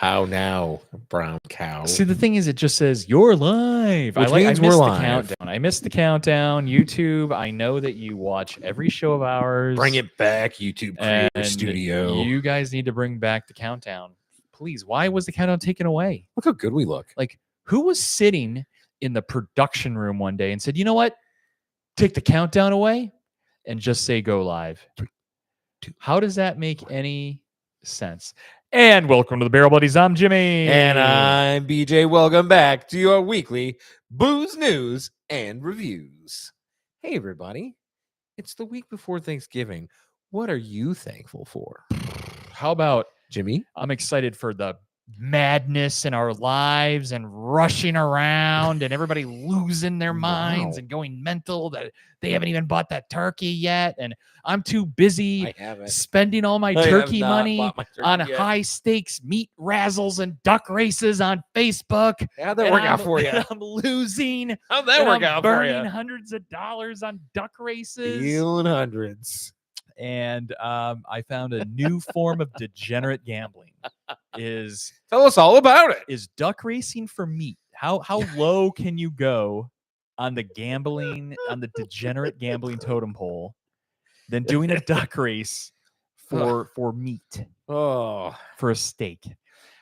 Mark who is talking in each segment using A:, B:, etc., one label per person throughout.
A: How now, brown cow?
B: See, the thing is, it just says you're live.
A: Which
B: I
A: means we're
B: missed
A: live.
B: the countdown. I missed the countdown. YouTube, I know that you watch every show of ours.
A: Bring it back, YouTube Creator
B: and
A: Studio.
B: You guys need to bring back the countdown. Please. Why was the countdown taken away?
A: Look how good we look.
B: Like, who was sitting in the production room one day and said, you know what? Take the countdown away and just say go live.
A: 3, 2,
B: How does that make any sense? And welcome to the Barrel Buddies. I'm Jimmy.
A: And I'm BJ. Welcome back to your weekly booze news and reviews. Hey, everybody. It's the week before Thanksgiving. What are you thankful for?
B: How about
A: Jimmy?
B: I'm excited for the madness in our lives and rushing around and everybody losing their minds
A: Wow.
B: and going mental that they haven't even bought that turkey yet. And I'm too busy
A: I haven't.
B: spending all my
A: I have
B: turkey
A: not
B: money
A: bought my turkey
B: on
A: yet.
B: high stakes meat razzles and duck races on Facebook.
A: How'd that
B: And
A: work out for you?
B: I'm losing.
A: How'd that
B: and
A: work
B: I'm
A: out for
B: burning
A: you?
B: hundreds of dollars on duck races.
A: Feeling hundreds.
B: And I found a new form of degenerate gambling.
A: Tell us all about it.
B: Is duck racing for meat? How low can you go on the gambling, on the degenerate gambling totem pole than doing a duck race for meat,
A: Oh,
B: for a steak?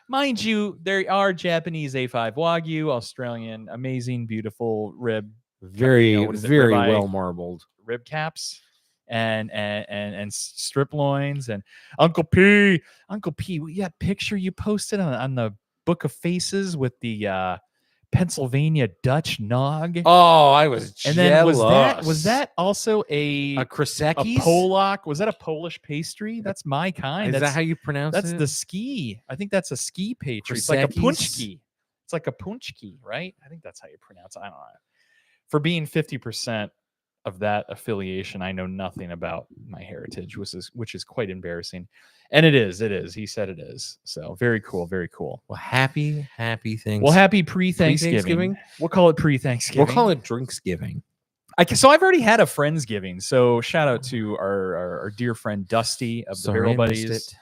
B: Mind you, there are Japanese A5 Wagyu, Australian, amazing, beautiful
A: very,
B: what is it,
A: very
B: ribeye?
A: well marbled.
B: rib caps and strip loins. And Uncle P, that picture you posted on the Book of Faces with the Pennsylvania Dutch nog.
A: Oh, I was
B: and
A: jealous.
B: then was that also a
A: Krasecki's?
B: Polak? Was that a Polish pastry? That's my kind.
A: Is
B: That's
A: that how you pronounce
B: that's
A: it?
B: the ski. I think that's a ski pastry. It's like a
A: Krasecki's?
B: punchki. It's like a punchki, right? I think that's how you pronounce it. I don't know. For being 50% of that affiliation, I know nothing about my heritage, which is quite embarrassing. And it is. He said it is. So very cool. Very cool.
A: Well, happy Thanksgiving.
B: Well, happy pre-Thanksgiving.
A: Pre-Thanksgiving?
B: We'll call it pre-Thanksgiving.
A: We'll call it Drinksgiving.
B: So I've already had a Friendsgiving. So shout out to our dear friend Dusty of the
A: Sorry,
B: Barrel
A: I missed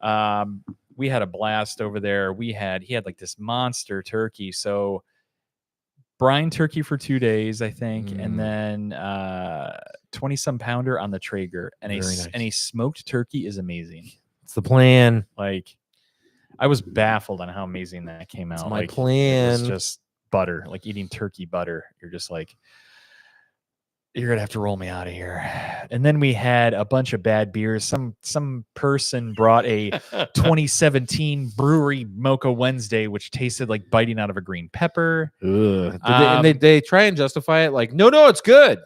B: Buddies. We had a blast over there. He had like this monster turkey. So brine turkey for 2 days, I think, and then 20-some pounder on the Traeger, and a smoked turkey is amazing.
A: It's the plan.
B: Like, I was baffled on how amazing that came out.
A: It's my
B: Like,
A: plan.
B: It was just butter, like eating turkey butter. You're just like, you're gonna have to roll me out of here. And then we had a bunch of bad beers. Some person brought a 2017 brewery Mocha Wednesday, which tasted like biting out of a green pepper.
A: Ugh. And they try and justify it like, no, it's good.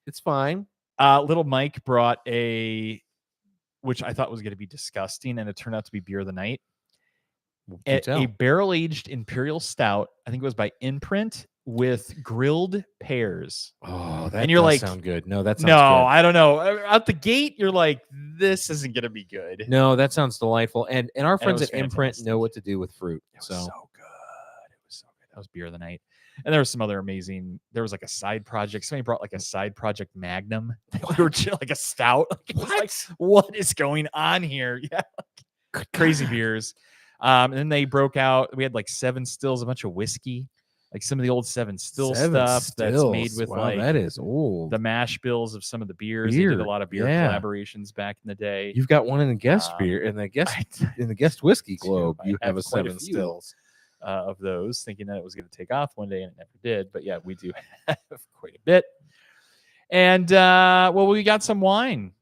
A: It's fine.
B: Little Mike brought which I thought was going to be disgusting, and it turned out to be beer of the night. A barrel-aged imperial stout. I think it was by Imprint with grilled pears.
A: Oh, that
B: and you're like,
A: sound good. No, that sounds
B: no,
A: good.
B: I don't know. Out the gate, you're like, this isn't going to be good.
A: No, that sounds delightful. And our friends
B: was
A: at Imprint
B: fantastic.
A: know what to do with fruit.
B: It was so good. It was so good. That was beer of the night. And there was some other amazing. There was like a side project. Somebody brought like a side project Magnum. We were like a stout. What is going on here? Yeah, crazy beers. And then they broke out. We had like Seven Stills, a bunch of whiskey, like some of the old Seven Still stuff that's made with like
A: that is old.
B: the mash bills of some of the beers. They did a lot of beer collaborations back in the day.
A: You've got one in the guest beer in the guest whiskey globe. You have a Seven Stills.
B: Of those, thinking that it was going to take off one day, and it never did. But yeah, we do have quite a bit. And we got some wine.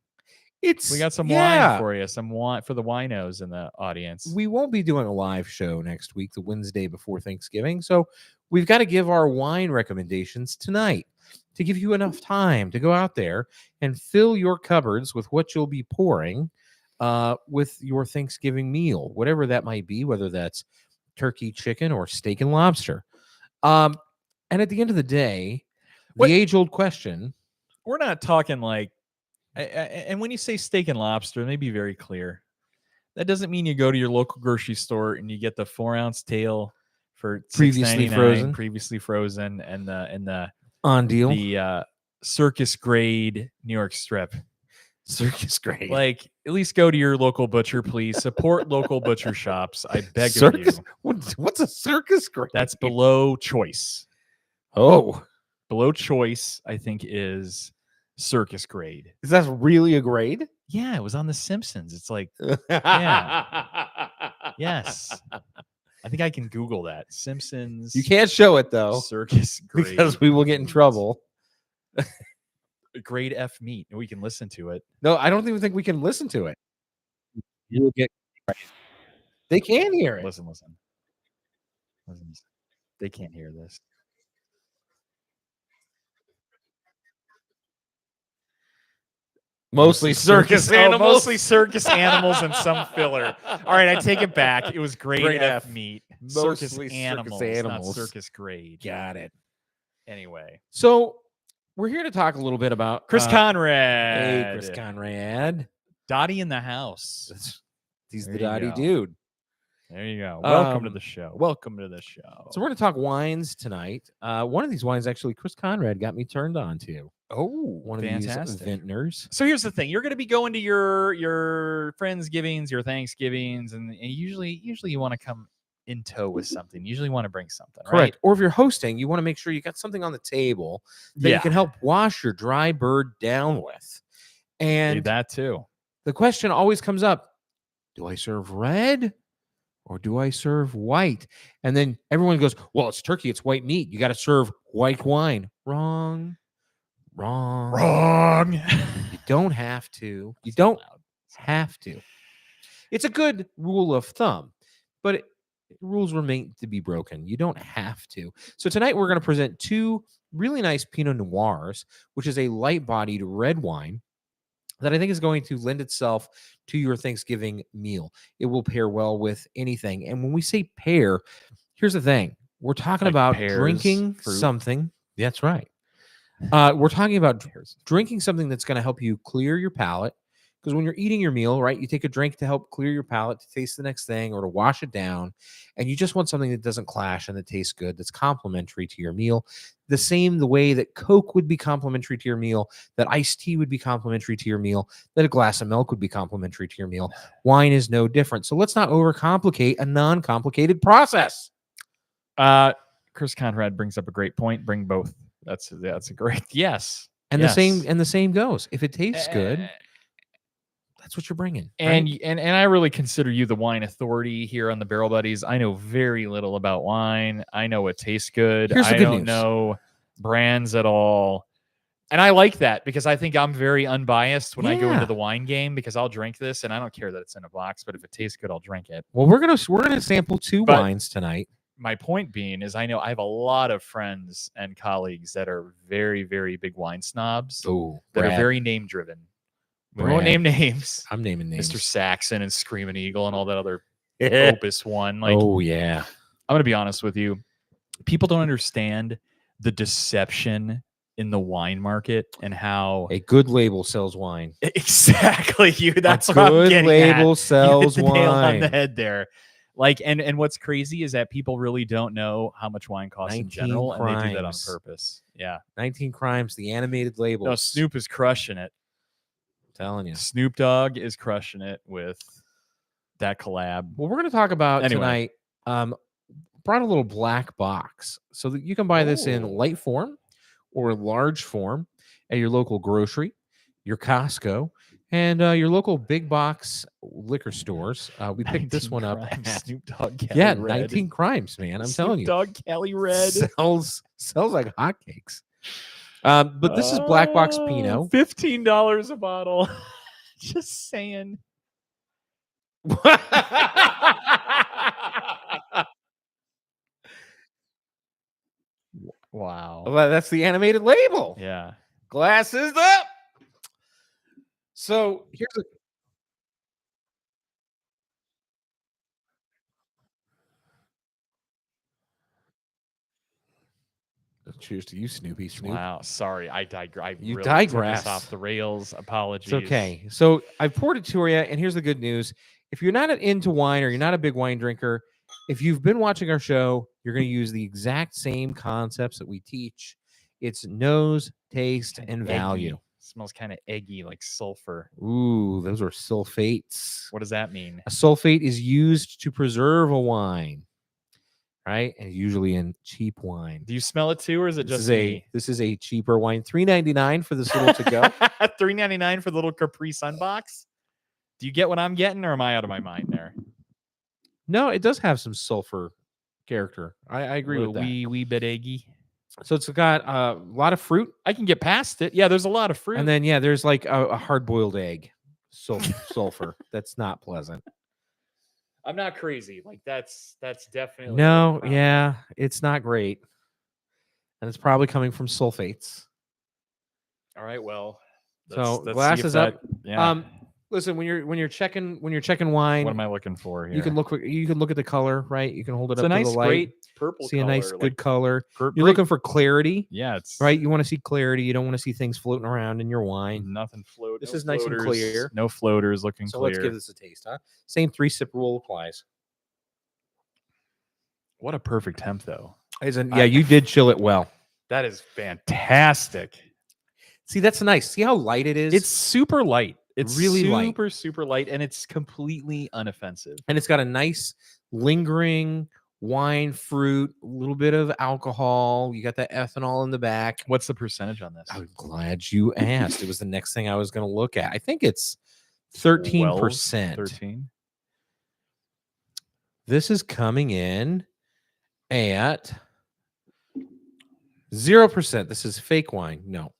B: We got some wine for you, some wine for the winos in the audience.
A: We won't be doing a live show next week, the Wednesday before Thanksgiving. So we've got to give our wine recommendations tonight to give you enough time to go out there and fill your cupboards with what you'll be pouring with your Thanksgiving meal, whatever that might be, whether that's turkey, chicken, or steak and lobster. And at the end of the day, the age-old question.
B: We're not talking like, and when you say steak and lobster, let me be very clear. That doesn't mean you go to your local grocery store and you get the 4-ounce tail for
A: previously
B: frozen, and the
A: on deal,
B: the circus grade New York strip.
A: Circus grade.
B: Like, at least go to your local butcher, please. Support local butcher shops. I beg
A: circus.
B: of you.
A: What's a circus grade?
B: That's below choice.
A: Oh,
B: Below choice, I think, is circus grade.
A: is that really a grade?
B: Yeah, it was on The Simpsons. It's like, yes. I think I can Google that. Simpsons.
A: You can't show it though,
B: circus grade.
A: because we will get in trouble.
B: Grade F meat. We can listen to it.
A: No, I don't even think we can listen to it. You'll get. They can hear it.
B: Listen. They can't hear this.
A: Mostly circus animals.
B: Mostly circus animals and some filler. All right, I take it back. It was grade,
A: Grade
B: F
A: F.
B: meat.
A: Mostly
B: Circus
A: circus
B: animals,
A: animals.
B: not circus grade.
A: Got it.
B: Anyway,
A: So we're here to talk a little bit about
B: Chris Conrad.
A: Hey, Chris Conrad.
B: Dottie in the house.
A: He's
B: There
A: the
B: you
A: Dottie
B: go.
A: dude.
B: There you go. Welcome to
A: Um,
B: the show. Welcome to the show.
A: So we're going to talk wines tonight. One of these wines, actually, Chris Conrad got me turned on to. One of
B: fantastic.
A: these vintners.
B: So here's the thing: you're going to be going to your Friendsgivings, your Thanksgivings, and usually you want to come in tow with something. You usually want to bring something, right?
A: Correct. Or if you're hosting, you want to make sure you got something on the table that you can help wash your dry bird down with.
B: Do
A: And
B: that too.
A: the question always comes up, do I serve red or do I serve white? And then everyone goes, well, it's turkey, it's white meat. You got to serve white wine. Wrong.
B: Wrong.
A: You don't have to. You don't have to. It's a good rule of thumb, but rules were meant to be broken. You don't have to. So tonight we're going to present two really nice Pinot Noirs, which is a light-bodied red wine that I think is going to lend itself to your Thanksgiving meal. It will pair well with anything. And when we say pair, here's the thing. We're talking
B: Like
A: about
B: pears,
A: drinking
B: fruit?
A: something. That's right. We're talking about drinking something that's going to help you clear your palate. Because when you're eating your meal, right, you take a drink to help clear your palate, to taste the next thing, or to wash it down. And you just want something that doesn't clash and that tastes good, that's complementary to your meal. The way that Coke would be complementary to your meal, that iced tea would be complementary to your meal, that a glass of milk would be complementary to your meal. Wine is no different. So let's not overcomplicate a non-complicated process.
B: Chris Conrad brings up a great point. Bring both. That's a great yes.
A: And
B: Yes.
A: the same goes. If it tastes good, that's what you're bringing.
B: And
A: right?
B: and I really consider you the wine authority here on the Barrel Buddies. I know very little about wine. I know it tastes good.
A: Here's the
B: I
A: good
B: don't
A: news.
B: know brands at all. And I like that because I think I'm very unbiased when I go
A: Yeah.
B: into the wine game, because I'll drink this and I don't care that it's in a box, but if it tastes good, I'll drink it.
A: Well, we're gonna sample two
B: But-
A: wines tonight.
B: My point being is I know I have a lot of friends and colleagues that are very, very big wine snobs
A: Oh,
B: that are very name driven. We won't
A: Brad.
B: name names.
A: I'm naming names.
B: Mr. Saxon and Screaming Eagle and all that other Opus one. Like,
A: oh yeah.
B: I'm going to be honest with you. People don't understand the deception in the wine market and how
A: A good label sells wine.
B: exactly you. That's
A: a
B: what I'm
A: good
B: getting
A: label
B: at. You
A: sells
B: hit the nail on the
A: wine.
B: head there. Like, and what's crazy is that people really don't know how much wine costs in
A: 19
B: general, and they do that on
A: crimes.
B: purpose. Yeah.
A: 19 Crimes, the animated label.
B: No, Snoop is crushing it.
A: Telling you.
B: Snoop Dogg is crushing it with that collab.
A: Well, we're going to talk about
B: Anyway.
A: tonight. Brought a little black box so that you can buy this in
B: Oh.
A: light form or large form at your local grocery, your Costco, and your local big box liquor stores. We picked this
B: 19
A: one up.
B: Crimes,
A: at-
B: Snoop Dogg Cali
A: yeah,
B: Red.
A: 19 Crimes, man. I'm telling you.
B: Snoop Dogg Cali Red.
A: Sells like hotcakes. But this is Black Box Pinot.
B: $15 a bottle. Just saying. Wow.
A: Well, that's the animated label.
B: Yeah.
A: Glasses up. So here's a cheers to you, Snoopy. Snoop.
B: Wow. Sorry, I digress.
A: You
B: really took us
A: digress.
B: off the rails. Apologies.
A: It's okay. So I poured it to you, and here's the good news. If you're not into wine or you're not a big wine drinker, if you've been watching our show, you're going to use the exact same concepts that we teach. It's nose, taste, and value.
B: Smells kind of eggy, like sulfur.
A: Ooh, those are sulfates.
B: What does that mean?
A: A sulfate is used to preserve a wine, right? And usually in cheap wine.
B: Do you smell it too, or is it
A: This
B: just
A: is a this is a cheaper wine. $3.99 for this little to go.
B: $3.99 for the little Capri Sun box? Do you get what I'm getting, or am I out of my mind there?
A: No, it does have some sulfur character. I agree with that.
B: Wee bit eggy.
A: So it's got a lot of fruit,
B: I can get past it. Yeah, there's a lot of fruit.
A: and then there's like a hard-boiled egg, sulfur. That's not pleasant.
B: I'm not crazy. Like that's definitely
A: No, yeah, it's not great, and it's probably coming from sulfates.
B: All right, well,
A: So
B: let's
A: glass
B: see if
A: is up.
B: Yeah.
A: Listen, when you're checking wine,
B: what am I looking for here?
A: you can look at the color, right? You can hold it
B: It's
A: up
B: a nice,
A: to the light.
B: great purple.
A: See a
B: color,
A: nice,
B: like,
A: good color. You're
B: great-
A: looking for clarity,
B: Yeah, it's
A: right? You want to see clarity. You don't want to see things floating around in your wine.
B: Nothing float.
A: This
B: no
A: is nice and
B: floaters,
A: clear.
B: No floaters. Looking
A: So
B: clear.
A: let's give this a taste, huh? Same 3-sip rule applies.
B: What a perfect temp, though.
A: Yeah, you did chill it well.
B: That is fantastic.
A: See, that's nice. See how light it is?
B: It's super light. It's
A: really light.
B: super light, and it's completely unoffensive.
A: and it's got a nice lingering wine fruit, a little bit of alcohol. You got that ethanol in the back.
B: What's the percentage on this?
A: I'm glad you asked. It was the next thing I was going to look at. I think it's 13%.
B: 13.
A: This is coming in at 0%. This is fake wine. No.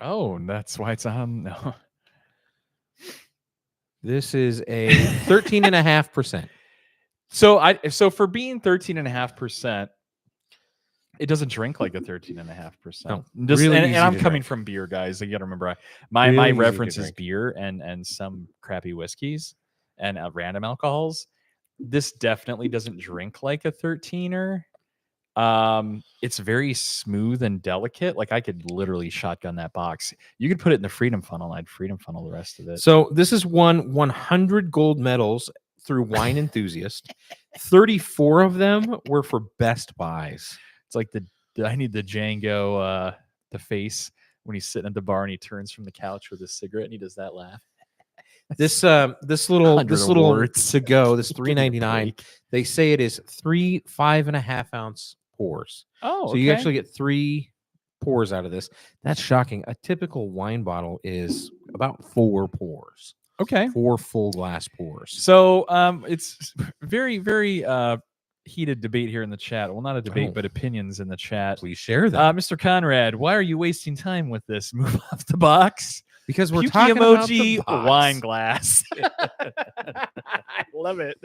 B: Oh, that's why it's on. No.
A: This is a 13.5%.
B: So for being 13.5%, it doesn't drink like a 13.5%.
A: No,
B: Just,
A: really
B: and
A: easy
B: I'm
A: to
B: coming
A: drink.
B: from beer, guys. You got to remember, my
A: Really easy to
B: reference is
A: drink.
B: beer and some crappy whiskeys and random alcohols. This definitely doesn't drink like a 13er. It's very smooth and delicate. Like I could literally shotgun that box. You could put it in the Freedom Funnel. I'd Freedom Funnel the rest of it.
A: So this has won 100 gold medals through Wine Enthusiast. 34 of them were for best buys.
B: It's like I need the Django, the face when he's sitting at the bar and he turns from the couch with a cigarette and he does that laugh.
A: This little
B: 100
A: little
B: awards.
A: to go, this
B: Give me a
A: $3.99.
B: break.
A: They say it is 3 5.5 ounce pours.
B: Oh,
A: So you actually get 3 pours out of this. That's shocking. A typical wine bottle is about 4 pours.
B: okay.
A: 4 full glass pours.
B: So it's very, very heated debate here in the chat. Well, not a debate,
A: Oh.
B: but opinions in the chat.
A: Please share that.
B: Mr. Conrad, why are you wasting time with this? Move off the box.
A: Because we're
B: Pukey
A: talking about the
B: emoji,
A: box.
B: wine glass. I love it.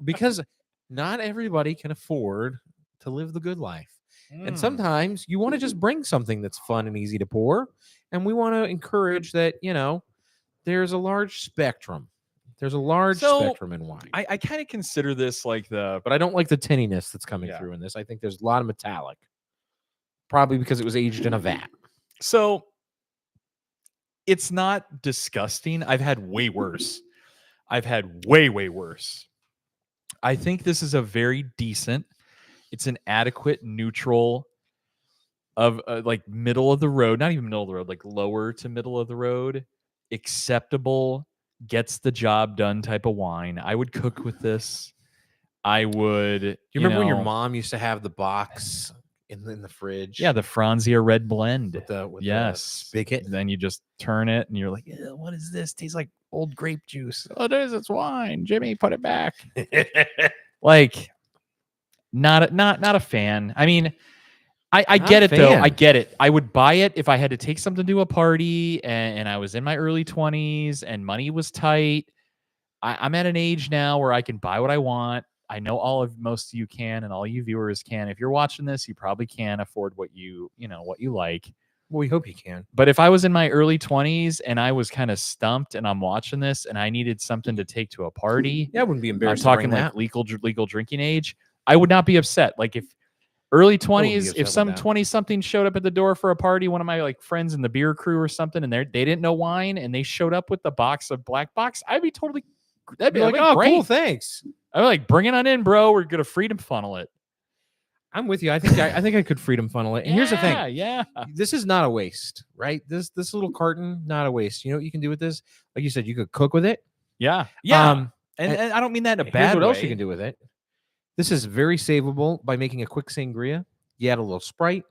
A: Because not everybody can afford to live the good life. And sometimes you want to just bring something that's fun and easy to pour. And we want to encourage that, there's a large spectrum. There's a large
B: So,
A: spectrum in wine.
B: I kind of consider this like the
A: But I don't like the tinniness that's coming
B: Yeah.
A: through in this. I think there's a lot of metallic. Probably because it was aged in a vat.
B: so it's not disgusting. I've had way worse. I've had way worse. I think this is a very decent. It's an adequate neutral of like middle of the road, not even middle of the road, like lower to middle of the road, acceptable, gets the job done type of wine. I would cook with this. I would.
A: Do you remember when your
B: know,
A: mom used to have the box in the fridge?
B: Yeah, the Franzia red blend.
A: With the
B: Yes.
A: spigot.
B: Then you just turn it and you're like, "Ew, what is this? Tastes like old grape juice. Oh, it is. It's wine. Jimmy, put it back. Like, not a fan. I mean, I
A: Not
B: get
A: a
B: it though.
A: fan.
B: I get it. I would buy it if I had to take something to a party and I was in my early 20s and money was tight. I'm at an age now where I can buy what I want. I know most of you can, and all you viewers can. If you're watching this, you probably can afford what you like.
A: Well, we hope you can.
B: But if I was in my early 20s and I was kind of stumped and I'm watching this and I needed something to take to a party,
A: Yeah, I wouldn't be
B: I'm
A: embarrassed.
B: talking like legal drinking age, I would not be upset. Like if early 20s,
A: upset
B: if
A: with
B: some
A: that.
B: 20 something showed up at the door for a party, one of my like friends in the beer crew or something, and they didn't know wine and they showed up with the box of Black Box, I'd be totally, that'd be like, oh,
A: cool,
B: great.
A: thanks.
B: I'd be like, bring it on in, bro. We're gonna Freedom Funnel it.
A: I'm with you. I think I could freedom funnel it. And here's the thing.
B: Yeah.
A: This is not a waste, right? This little carton, not a waste. You know what you can do with this? Like you said, you could cook with it.
B: Yeah.
A: And
B: And I don't mean that in a
A: here's
B: bad
A: what
B: way.
A: else you can do with it. This is very savable by making a quick sangria. You add a little Sprite.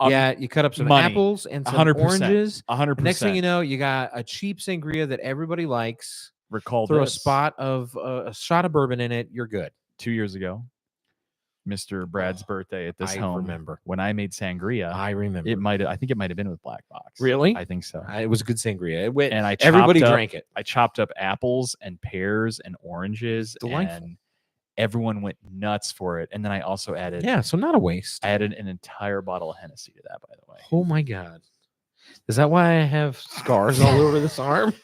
A: You cut up some
B: money.
A: apples and some
B: 100%.
A: oranges.
B: 100%.
A: Next thing you know, you got a cheap sangria that everybody likes.
B: Recall
A: Throw
B: this.
A: a shot of bourbon in it. You're good.
B: 2 years ago, Mr. Brad's birthday at this
A: I
B: home.
A: remember.
B: When I made sangria.
A: I remember.
B: I think it might have been with Black Box.
A: Really?
B: I think so.
A: It was a good sangria. It went,
B: And
A: everybody drank it.
B: I chopped up apples and pears and oranges.
A: Delightful.
B: And everyone went nuts for it. And then I also added
A: So not a waste.
B: I added an entire bottle of Hennessy to that, by the way.
A: Oh my God. Is that why I have scars all over this arm?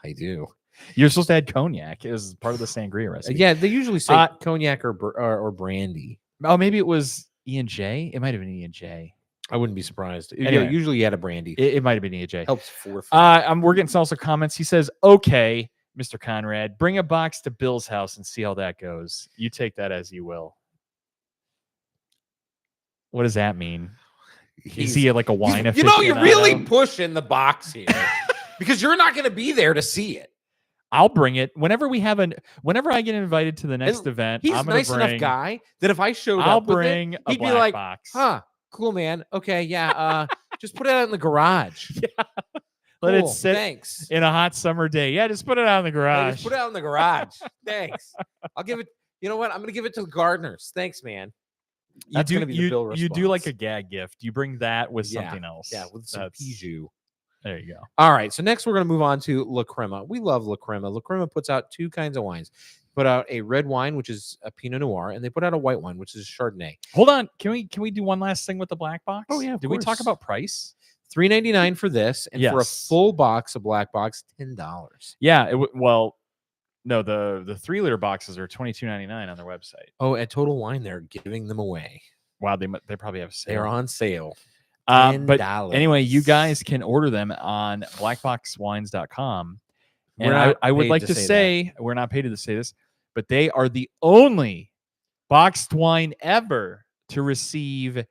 A: I do.
B: You're supposed to add cognac. It was part of the sangria recipe.
A: Yeah, they usually say cognac or brandy.
B: Oh, maybe it was E&J. It might have been E&J.
A: I wouldn't be surprised.
B: Anyway.
A: Usually you add a brandy.
B: It might have been E&J.
A: Helps fortify.
B: We're getting some also comments. He says, okay, Mr. Conrad, bring a box to Bill's house and see how that goes. You take that as you will. What does that mean? Is he like a wine aficionado?
A: You're really pushing the box here because you're not going to be there to see it.
B: I'll bring it whenever I get invited to the next event.
A: He's
B: I'm
A: a nice enough guy that if I showed
B: I'll
A: up with
B: bring
A: it,
B: a
A: he'd be
B: black
A: like,
B: box.
A: "Huh, cool, man. Okay, yeah. Just put it out in the garage.
B: Let it
A: Cool,
B: sit
A: Thanks.
B: in a hot summer day. Yeah, just put it out in the
A: Hey,
B: garage.
A: just put it out in the garage. Thanks. I'll give it. You know what? I'm going to give it to the gardeners. Thanks, man. That's going to be the Bill response.
B: You do like a gag gift. You bring that with
A: Yeah,
B: something else.
A: Yeah, with some Pijou.
B: There you go.
A: All right, so next we're going to move on to La Crema. We love La Crema. La Crema puts out two kinds of wines. Put out a red wine, which is a Pinot Noir, and they put out a white wine, which is a Chardonnay.
B: Hold on. Can we do one last thing with the black box?
A: Oh, yeah, of
B: Did we talk
A: course.
B: about price?
A: $3.99 for this, and for a
B: Yes.
A: full box of Black Box, $10.
B: Yeah. No, the 3-liter boxes are $22.99 on their website.
A: Oh, at Total Wine, they're giving them away.
B: Wow, they probably have a sale.
A: They're on sale.
B: But
A: $10.
B: anyway, you guys can order them on blackboxwines.com.
A: We're
B: And
A: not
B: I would
A: paid
B: like to say, we're not paid to say this, but they are the only boxed wine ever to receive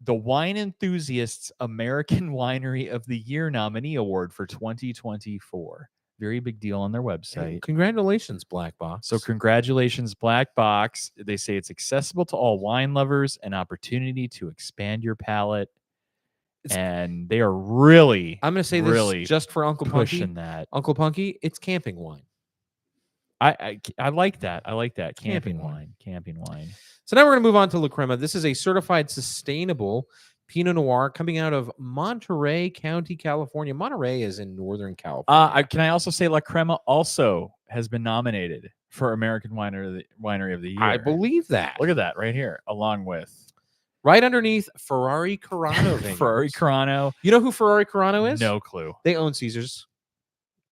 B: the Wine Enthusiasts American Winery of the Year nominee award for 2024. Very big deal on their website.
A: Congratulations, Black Box.
B: So congratulations, Black Box. They say it's accessible to all wine lovers, an opportunity to expand your palate. And they are really,
A: I'm going to say this
B: really
A: just for Uncle
B: pushing
A: Punky.
B: that.
A: Uncle Punky, it's camping wine.
B: I like that. I like that.
A: Camping
B: Camping wine.
A: So now we're going to move on to La Crema. This is a certified sustainable Pinot Noir coming out of Monterey County, California. Monterey is in Northern California.
B: Can I also say La Crema also has been nominated for American Winery of the Year?
A: I believe that.
B: Look at that right here, along with
A: Right underneath Ferrari Carano Vineyards.
B: Ferrari Carano.
A: You know who Ferrari Carano is?
B: No clue.
A: They own Caesars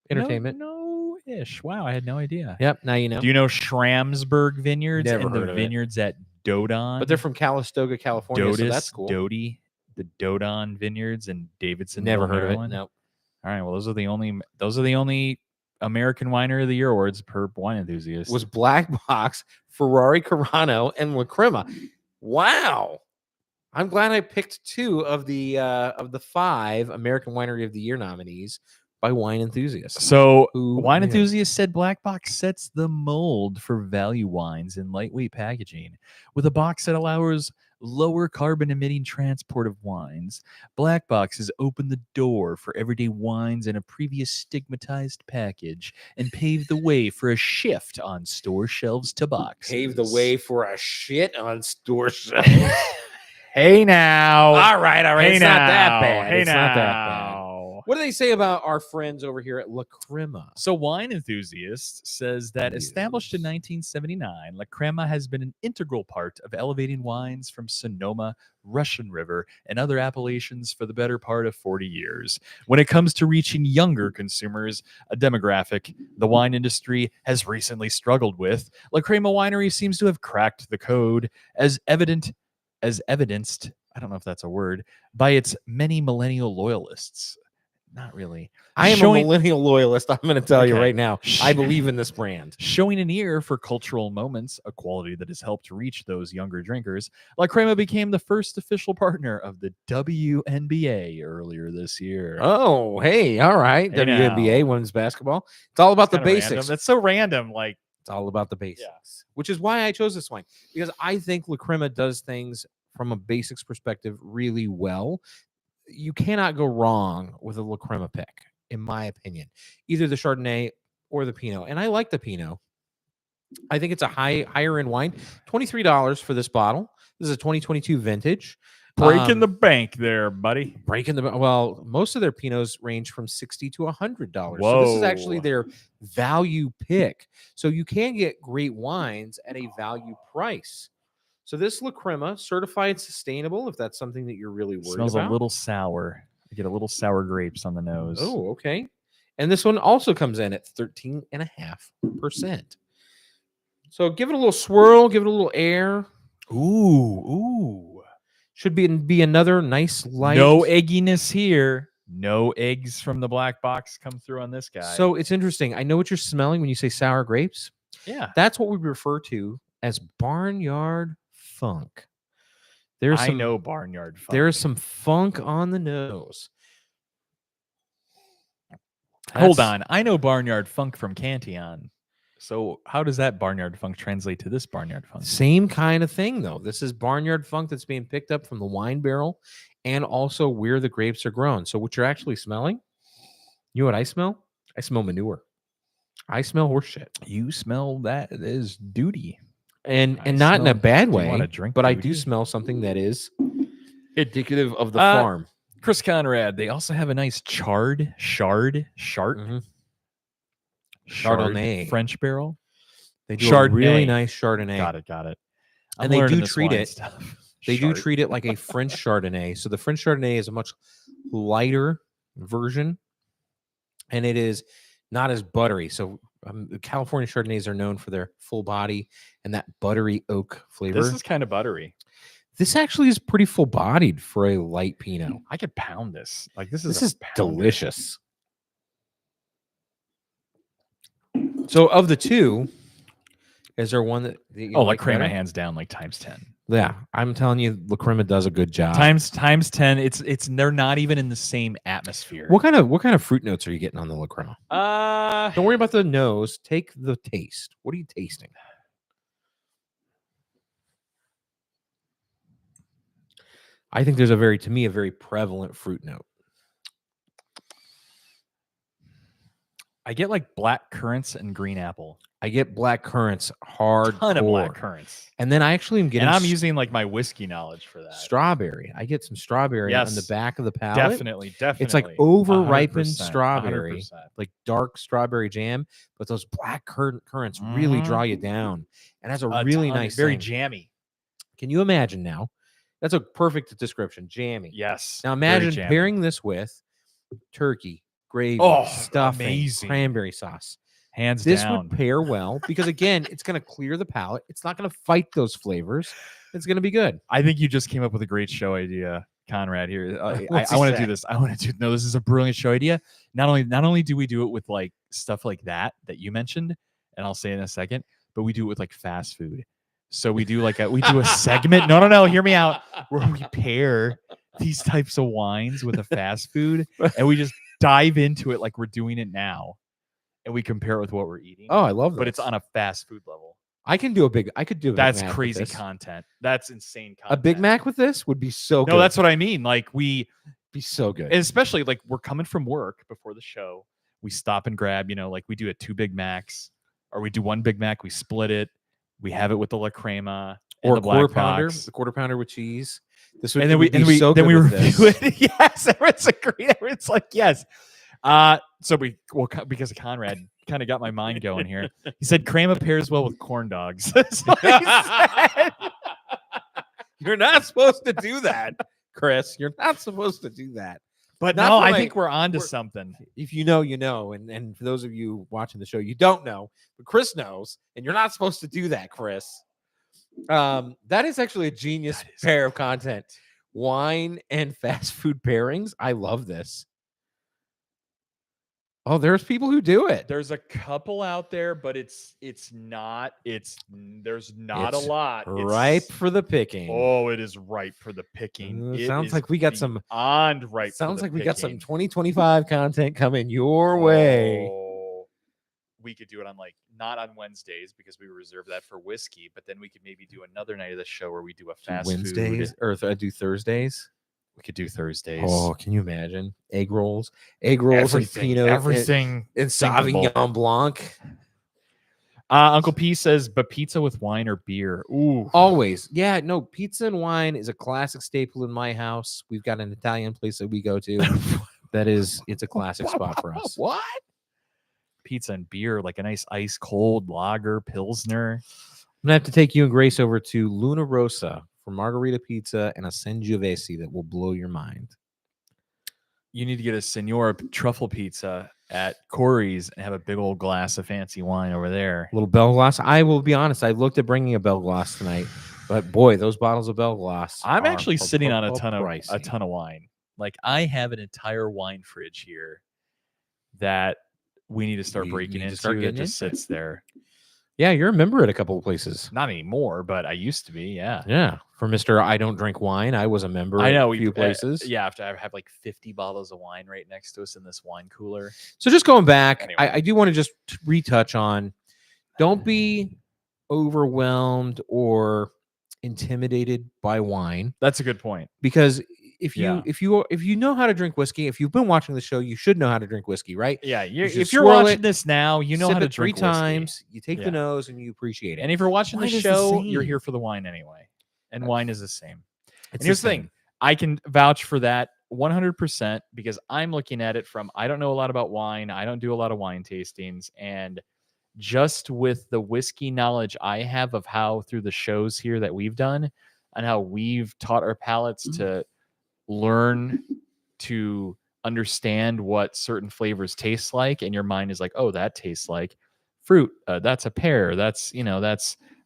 A: Entertainment.
B: No-ish. Wow, I had no idea.
A: Yep, now you know.
B: Do you know Schramsberg Vineyards
A: Never
B: and
A: heard
B: the
A: of it.
B: vineyards at Dodon?
A: But they're from Calistoga, California, so that's cool.
B: Doty, the Dodon Vineyards in Davidson.
A: Never heard of it.
B: Maryland.
A: Nope.
B: All right, well, those are the only American Winery of the Year awards per Wine Enthusiast.
A: Was Black Box, Ferrari Carano, and La Crema. Wow. I'm glad I picked two of the 5 American Winery of the Year nominees by Wine Enthusiasts.
B: So
A: Who
B: Wine
A: knew?
B: Enthusiast said Black Box sets the mold for value wines in lightweight packaging. With a box that allows lower carbon emitting transport of wines, Black Box has opened the door for everyday wines in a previous stigmatized package and paved the way for a shift on store shelves to boxes.
A: Paved the way for a shit on store shelves.
B: Hey now.
A: All right.
B: Hey
A: It's
B: now.
A: not that bad.
B: Hey
A: It's
B: now.
A: not that bad. What do they say about our friends over here at La Crema?
B: So Wine Enthusiast says that established in 1979, La Crema has been an integral part of elevating wines from Sonoma, Russian River, and other appellations for the better part of 40 years. When it comes to reaching younger consumers, a demographic the wine industry has recently struggled with, La Crema Winery seems to have cracked the code, as evidenced, I don't know if that's a word, by its many millennial loyalists. not really.
A: I am
B: Showing-
A: a millennial loyalist. I'm going to tell you
B: Okay.
A: right now. I believe in this brand.
B: Showing an ear for cultural moments, a quality that has helped reach those younger drinkers, La Crema became the first official partner of the WNBA earlier this year.
A: Oh, hey, all right.
B: Hey,
A: WNBA,
B: now.
A: women's basketball. It's all about the
B: Kinda random.
A: basics.
B: That's so random. Like,
A: It's all about the basics, which is why I chose this wine, because I think La Crema does things from a basics perspective really well. You cannot go wrong with a La Crema pick, in my opinion, either the Chardonnay or the Pinot. And I like the Pinot. I think it's a higher end wine. $23 for this bottle. This is a 2022 vintage.
B: breaking the bank there, buddy.
A: Well, most of their Pinots range from $60 to $100. So this is actually
B: Whoa.
A: their value pick. So you can get great wines at a value price. So this La Crema, certified sustainable, if that's something that you're really worried
B: Smells
A: about.
B: a little sour. I get a little sour grapes on the nose.
A: Oh, okay. And this one also comes in at 13.5%. So give it a little swirl, give it a little air.
B: Ooh.
A: Should be another nice light.
B: No egginess here. No eggs from the black box come through on this guy.
A: So it's interesting. I know what you're smelling when you say sour grapes.
B: yeah,
A: That's what we refer to as barnyard funk.
B: I know barnyard funk.
A: There's some funk on the nose.
B: Hold
A: That's-
B: on. I know barnyard funk from Cantillon. So how does that barnyard funk translate to this barnyard funk?
A: Same kind of thing, though. This is barnyard funk that's being picked up from the wine barrel and also where the grapes are grown. So what you're actually smelling, you know what I smell? I smell manure. I smell horse shit.
B: You smell that is duty.
A: And
B: I
A: not in a
B: smell-
A: bad
B: do you wanna
A: way,
B: drink
A: but I do
B: duty?
A: smell something that is indicative of the
B: Uh,
A: farm.
B: Chris Conrad, they also have a nice shard
A: Mhm. Chardonnay.
B: French barrel.
A: They do a really
B: Chardonnay.
A: nice Chardonnay.
B: Got it.
A: And they do
B: learning this
A: treat
B: wine
A: it-
B: stuff.
A: They do
B: Chard.
A: treat it like a French Chardonnay. So the French Chardonnay is a much lighter version, and it is not as buttery. So the California Chardonnays are known for their full body and that buttery oak flavor.
B: This is kind of buttery.
A: This actually is pretty full bodied for a light Pinot.
B: I could pound this. Like this
A: This
B: a
A: is
B: pounder.
A: delicious. So of the two, is there one that you
B: Oh,
A: like
B: like Crema
A: better?
B: hands down, like times 10.
A: Yeah, I'm telling you, La Crema does a good job.
B: Times 10. It's they're not even in the same atmosphere.
A: What kind of fruit notes are you getting on the La Crema? Don't worry about the nose. Take the taste. What are you tasting? I think there's a very prevalent fruit note.
B: I get like black currants and green apple.
A: I get black currants hard.
B: Ton of black currants.
A: And then I actually am getting
B: And I'm using like my whiskey knowledge for that.
A: strawberry. I get some strawberry on the
B: Yes.
A: back of the palate.
B: Definitely.
A: It's like over-ripened
B: 100%,
A: strawberry.
B: 100%.
A: Like dark strawberry jam, but those black currants really
B: Mhm.
A: draw you down. And that's a
B: A
A: really
B: ton,
A: nice
B: very
A: thing.
B: jammy.
A: Can you imagine now? That's a perfect description. Jammy.
B: Yes.
A: Now
B: very
A: imagine
B: jammy.
A: pairing this with turkey, gravy,
B: Oh,
A: stuffing,
B: amazing.
A: cranberry sauce.
B: hands
A: This
B: down.
A: would pair well because again, it's going to clear the palate. It's not going to fight those flavors. It's going to be good.
B: I think you just came up with a great show idea, Conrad. Here,
A: What's
B: I want to
A: that?
B: do this. I want to do. No, this is a brilliant show idea. Not only do we do it with like stuff like that you mentioned, and I'll say in a second, but we do it with like fast food. So we do a segment. No, hear me out. Where we pair these types of wines with a fast food, and we just dive into it like we're doing it now, and we compare it with what we're eating.
A: Oh, I love that.
B: but it's on a fast food level.
A: I could do a Big Mac
B: That's
A: with
B: crazy
A: this.
B: content. That's insane content.
A: A Big Mac with this would be so good.
B: No, that's what I mean. Like we,
A: be so good.
B: and especially like we're coming from work before the show. We stop and grab, like we do 2 Big Macs, or we do 1 Big Mac. We split it. We have it with the La Crema and
A: or
B: the
A: quarter
B: black
A: pounder,
B: box.
A: the quarter pounder with cheese. This would
B: And then
A: it would
B: we
A: be so
B: then
A: good
B: we
A: with
B: review
A: this.
B: it. Yes, everyone's agree. Everyone's like yes. So because of Conrad kind of got my mind going here. He said Crema pairs well with corn dogs. That's what he said.
A: You're not supposed to do that, Chris. You're not supposed to do that.
B: But
A: Not
B: no,
A: for
B: I
A: my-
B: think we're onto
A: we're-
B: something.
A: If you know, you know. And for those of you watching the show, you don't know, but Chris knows, and you're not supposed to do that, Chris. That is actually a genius
B: That is
A: pair of content. Wine and fast food pairings. I love this. Oh, there's people who do it.
B: There's a couple out there, but there's not a
A: It's
B: lot.
A: ripe for the picking.
B: Oh, it is ripe for the picking. It
A: Sounds
B: is
A: like we got some.
B: beyond ripe.
A: Sounds
B: for
A: like
B: the
A: we got some
B: picking.
A: 2025 content coming your way.
B: Oh, we could do it on not on Wednesdays because we reserve that for whiskey, but then we could maybe do another night of the show where we do a fast
A: Wednesdays
B: food.
A: or do Thursdays.
B: We could do Thursdays.
A: Oh, can you imagine egg rolls and Pinot,
B: everything
A: and
B: thinkable.
A: Sauvignon Blanc?
B: Uncle P says, but pizza with wine or beer. Ooh,
A: Always. Yeah, no, pizza and wine is a classic staple in my house. We've got an Italian place that we go to. It's a classic spot for us.
B: What? Pizza and beer, like a nice ice cold lager, Pilsner.
A: I'm gonna have to take you and Grace over to Luna Rosa for margarita pizza and a Sangiovese that will blow your mind.
B: You need to get a Senora truffle pizza at Corey's and have a big old glass of fancy wine over there.
A: A little Bell Glass. I will be honest, I looked at bringing a Bell Glass tonight, but boy, those bottles of Bell Glass.
B: I'm actually sitting on a ton
A: pricey.
B: of wine. Like I have an entire wine fridge here that we need to start breaking into. That just sits there.
A: Yeah, you're a member at a couple of places.
B: Not anymore, but I used to be. Yeah.
A: Yeah. For Mr. I Don't Drink Wine, I was a member
B: I know
A: at a few places.
B: Yeah, I have like 50 bottles of wine right next to us in this wine cooler.
A: So just going back,
B: Anyway.
A: I do want to just retouch on, don't be overwhelmed or intimidated by wine,
B: That's a good point.
A: because if
B: Yeah.
A: you know how to drink whiskey, if you've been watching the show, you should know how to drink whiskey, right?
B: Yeah,
A: You just
B: if you're
A: swirl
B: watching
A: it,
B: this now, you know
A: Sip
B: how to
A: it three
B: drink whiskey.
A: times, you take
B: Yeah.
A: the nose and you appreciate it.
B: And if you're watching
A: Wine
B: the
A: is the
B: show, you're
A: same.
B: here for the wine anyway. And wine is the same.
A: It's
B: And here's the thing. I can vouch for that 100% because I'm looking at it from, I don't know a lot about wine. I don't do a lot of wine tastings. And just with the whiskey knowledge I have of how through the shows here that we've done and how we've taught our palates to learn to understand what certain flavors taste like. And your mind is like, oh, that tastes like fruit. That's a pear. That's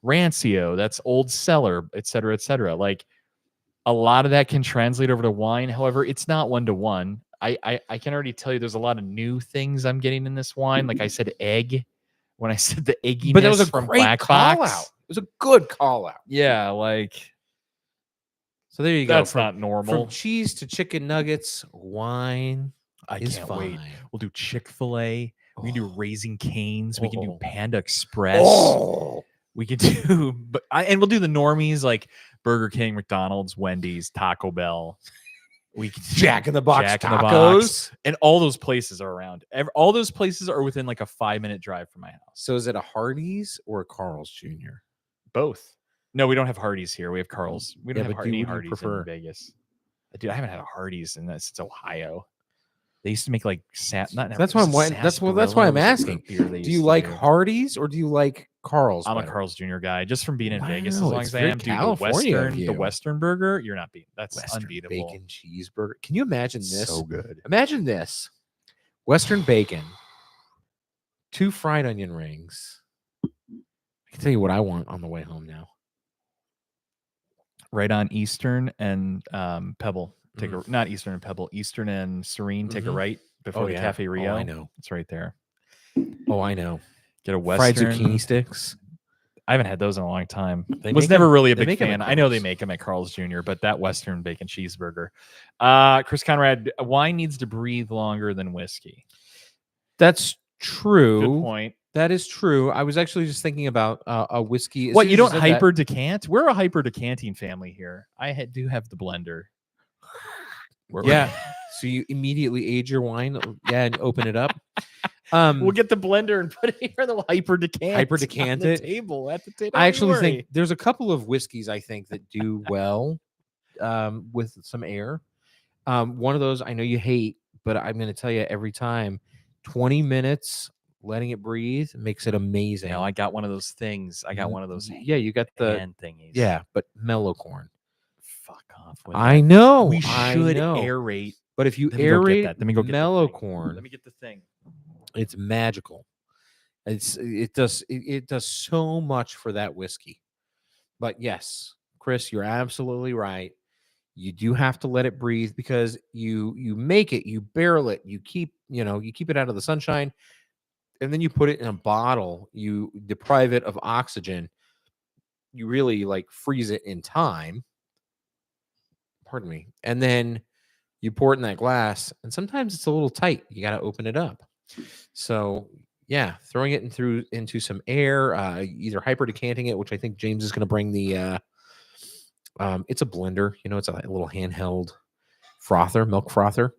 B: Rancio. That's Old Cellar, et cetera, et cetera. Like, a lot of that can translate over to wine. However, it's not 1-to-1. I can already tell you there's a lot of new things I'm getting in this wine. Like I said, egg. When I said the egginess,
A: but that was a
B: from
A: great
B: Black
A: call
B: Box.
A: out. It was a good call out.
B: Yeah, like
A: So there you go.
B: that's
A: From-
B: not normal.
A: From cheese to chicken nuggets, wine
B: I
A: is
B: can't
A: fine.
B: wait. We'll do Chick-fil-A. We can do
A: Oh.
B: Raising Cane's. We can do
A: Oh.
B: Panda Express.
A: Oh,
B: We can do, and we'll do the normies like Burger King, McDonald's, Wendy's, Taco Bell. We can do
A: Jack in the Box
B: Jack in the
A: tacos.
B: Box. And all those places are around. All those places are within like a 5-minute drive from my house.
A: So is it a Hardee's or a Carl's Jr.?
B: Both. No, we don't have Hardee's here. We have Carl's. We don't
A: Yeah,
B: have
A: but
B: any
A: would you
B: Hardee's
A: prefer-
B: in Vegas. Dude, I haven't had a Hardee's since Ohio. They used to make like
A: That's why I'm that's why I'm asking. Do you like Hardee's or do you like Carl's?
B: I'm a
A: better?
B: Carl's Jr. guy, just from being in Vegas as
A: Wow,
B: long
A: it's
B: as I
A: very
B: am. Dude,
A: California of
B: the
A: you.
B: Western burger, you're not beating. That's
A: Western
B: unbeatable.
A: bacon cheeseburger. Can you imagine this?
B: So good.
A: Imagine this: Western bacon, 2 fried onion rings. I can tell you what I want on the way home now.
B: Right on Eastern and Pebble. Take
A: Mm.
B: a not Eastern and Pebble. Eastern and Serene. Take a
A: Mhm.
B: right before the Cafe Rio.
A: Oh, I know.
B: It's right there.
A: Oh, I know.
B: Get a Western.
A: Fried zucchini sticks.
B: I haven't had those in a long time.
A: They
B: Was
A: make
B: never
A: 'em-
B: really a
A: they
B: big
A: make 'em at
B: fan. I know they
A: Carl's.
B: make them at Carl's Jr., but that Western bacon cheeseburger. Chris Conrad, wine needs to breathe longer than whiskey.
A: That's true.
B: Good point.
A: That is true. I was actually just thinking about a whiskey. As
B: What,
A: soon
B: you
A: as
B: don't
A: said that-
B: hyper decant? We're a hyper decanting family here. Do have the blender.
A: Yeah. So you immediately age your wine, and open it up.
B: We'll get the blender and put it here, and then we'll hyper decant.
A: Hyper decant it.
B: Table at the table.
A: I actually think there's a couple of whiskeys I think that do well with some air. One of those I know you hate, but I'm going to tell you every time, 20 minutes letting it breathe makes it amazing.
B: I got one of those things. I got one of those.
A: Yeah, you got the
B: hand thingies.
A: yeah, but mellow corn.
B: Fuck off. With
A: I
B: that.
A: know.
B: We
A: I
B: should
A: know.
B: aerate.
A: But if you
B: Let me go get
A: aerate
B: that. Let me go get the
A: mellow
B: thing.
A: corn,
B: Let me get the thing.
A: it's magical. It does so much for that whiskey. But yes, Chris, you're absolutely right. You do have to let it breathe because you make it, you barrel it, you keep it out of the sunshine, and then you put it in a bottle. You deprive it of oxygen. You really like freeze it in time. Pardon me. And then you pour it in that glass, and sometimes it's a little tight. You got to open it up. So yeah, throwing it into some air, either hyper decanting it, which I think James is going to bring the. It's a blender, it's a little handheld frother, milk frother.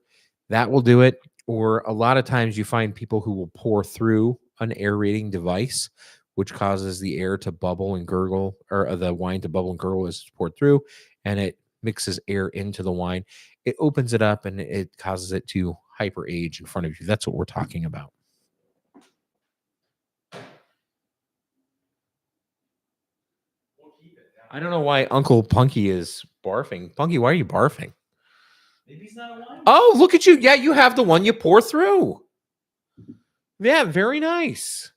A: That will do it. Or a lot of times you find people who will pour through an aerating device, which causes the air to bubble and gurgle, or the wine to bubble and gurgle as it's poured through, and it mixes air into the wine. It opens it up and it causes it to hyper age in front of you. That's what we're talking about. I don't know why Uncle Punky is barfing. Punky, why are you barfing?
B: Maybe he's not a wine.
A: Oh, look at you. Yeah, you have the one you pour through. Yeah, very nice.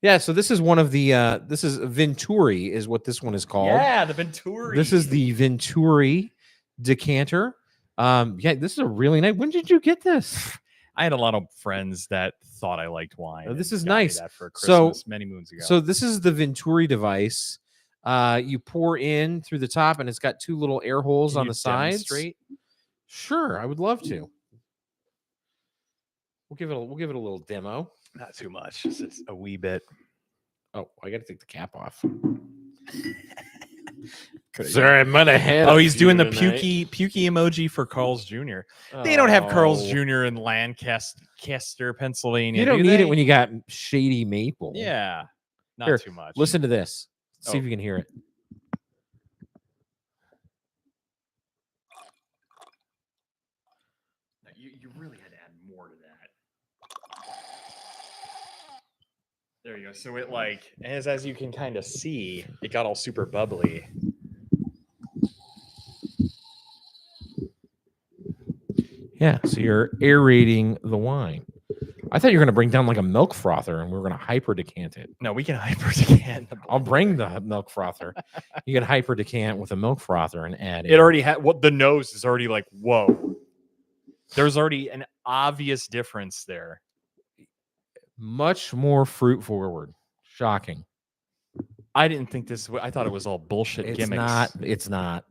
A: Yeah, so this is one of the this is Venturi is what this one is called.
B: Yeah, the Venturi.
A: This is the Venturi decanter. Yeah, this is a really nice. When did you get this?
B: I had a lot of friends that thought I liked wine.
A: Oh, this
B: and
A: is
B: got me
A: nice.
B: that for
A: So-
B: Christmas many moons ago.
A: So this is the Venturi device. You pour in through the top, and it's got two little air holes
B: Can
A: on
B: you
A: the sides.
B: demonstrate?
A: Sure, I would love to. We'll give it a little demo.
B: Not too much. Just a wee bit.
A: Oh, I got to take the cap off.
B: Coulda-
A: Sorry, I might have had.
B: Oh,
A: a
B: he's
A: few
B: doing the
A: tonight.
B: pukey emoji for Carl's Jr. They don't have Carl's
A: Oh.
B: Jr. in Lancaster, Pennsylvania.
A: You don't
B: do
A: need
B: they?
A: it when you got shady maple.
B: Yeah, not
A: Here,
B: too much.
A: Listen to this. See
B: Oh.
A: if you can hear it.
B: No, you really had to add more to that. There you go. So it as you can kind of see, it got all super bubbly.
A: Yeah, so you're aerating the wine. I thought you were going to bring down like a milk frother and we were going to hyper decant it.
B: No, we can hyper decant.
A: I'll bring the milk frother. You can hyper decant with a milk frother and add
B: It
A: in.
B: already had what the nose is already like. Whoa, there's already an obvious difference there.
A: Much more fruit forward. Shocking.
B: I didn't think this. I thought it was all bullshit
A: It's
B: gimmicks.
A: not. It's not.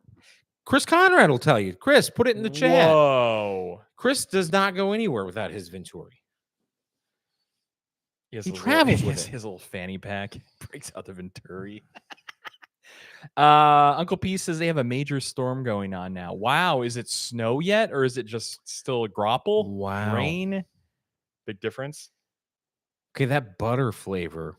A: Chris Conrad will tell you. Chris, put it in the chat.
B: Whoa.
A: Chris does not go anywhere without his Venturi.
B: He has
A: He
B: a little-
A: travels
B: he
A: with
B: has
A: it.
B: his little fanny pack. Breaks out the Venturi. Uncle P says they have a major storm going on now. Wow, is it snow yet, or is it just still a grapple?
A: Wow.
B: Rain. Big difference.
A: Okay, that butter flavor.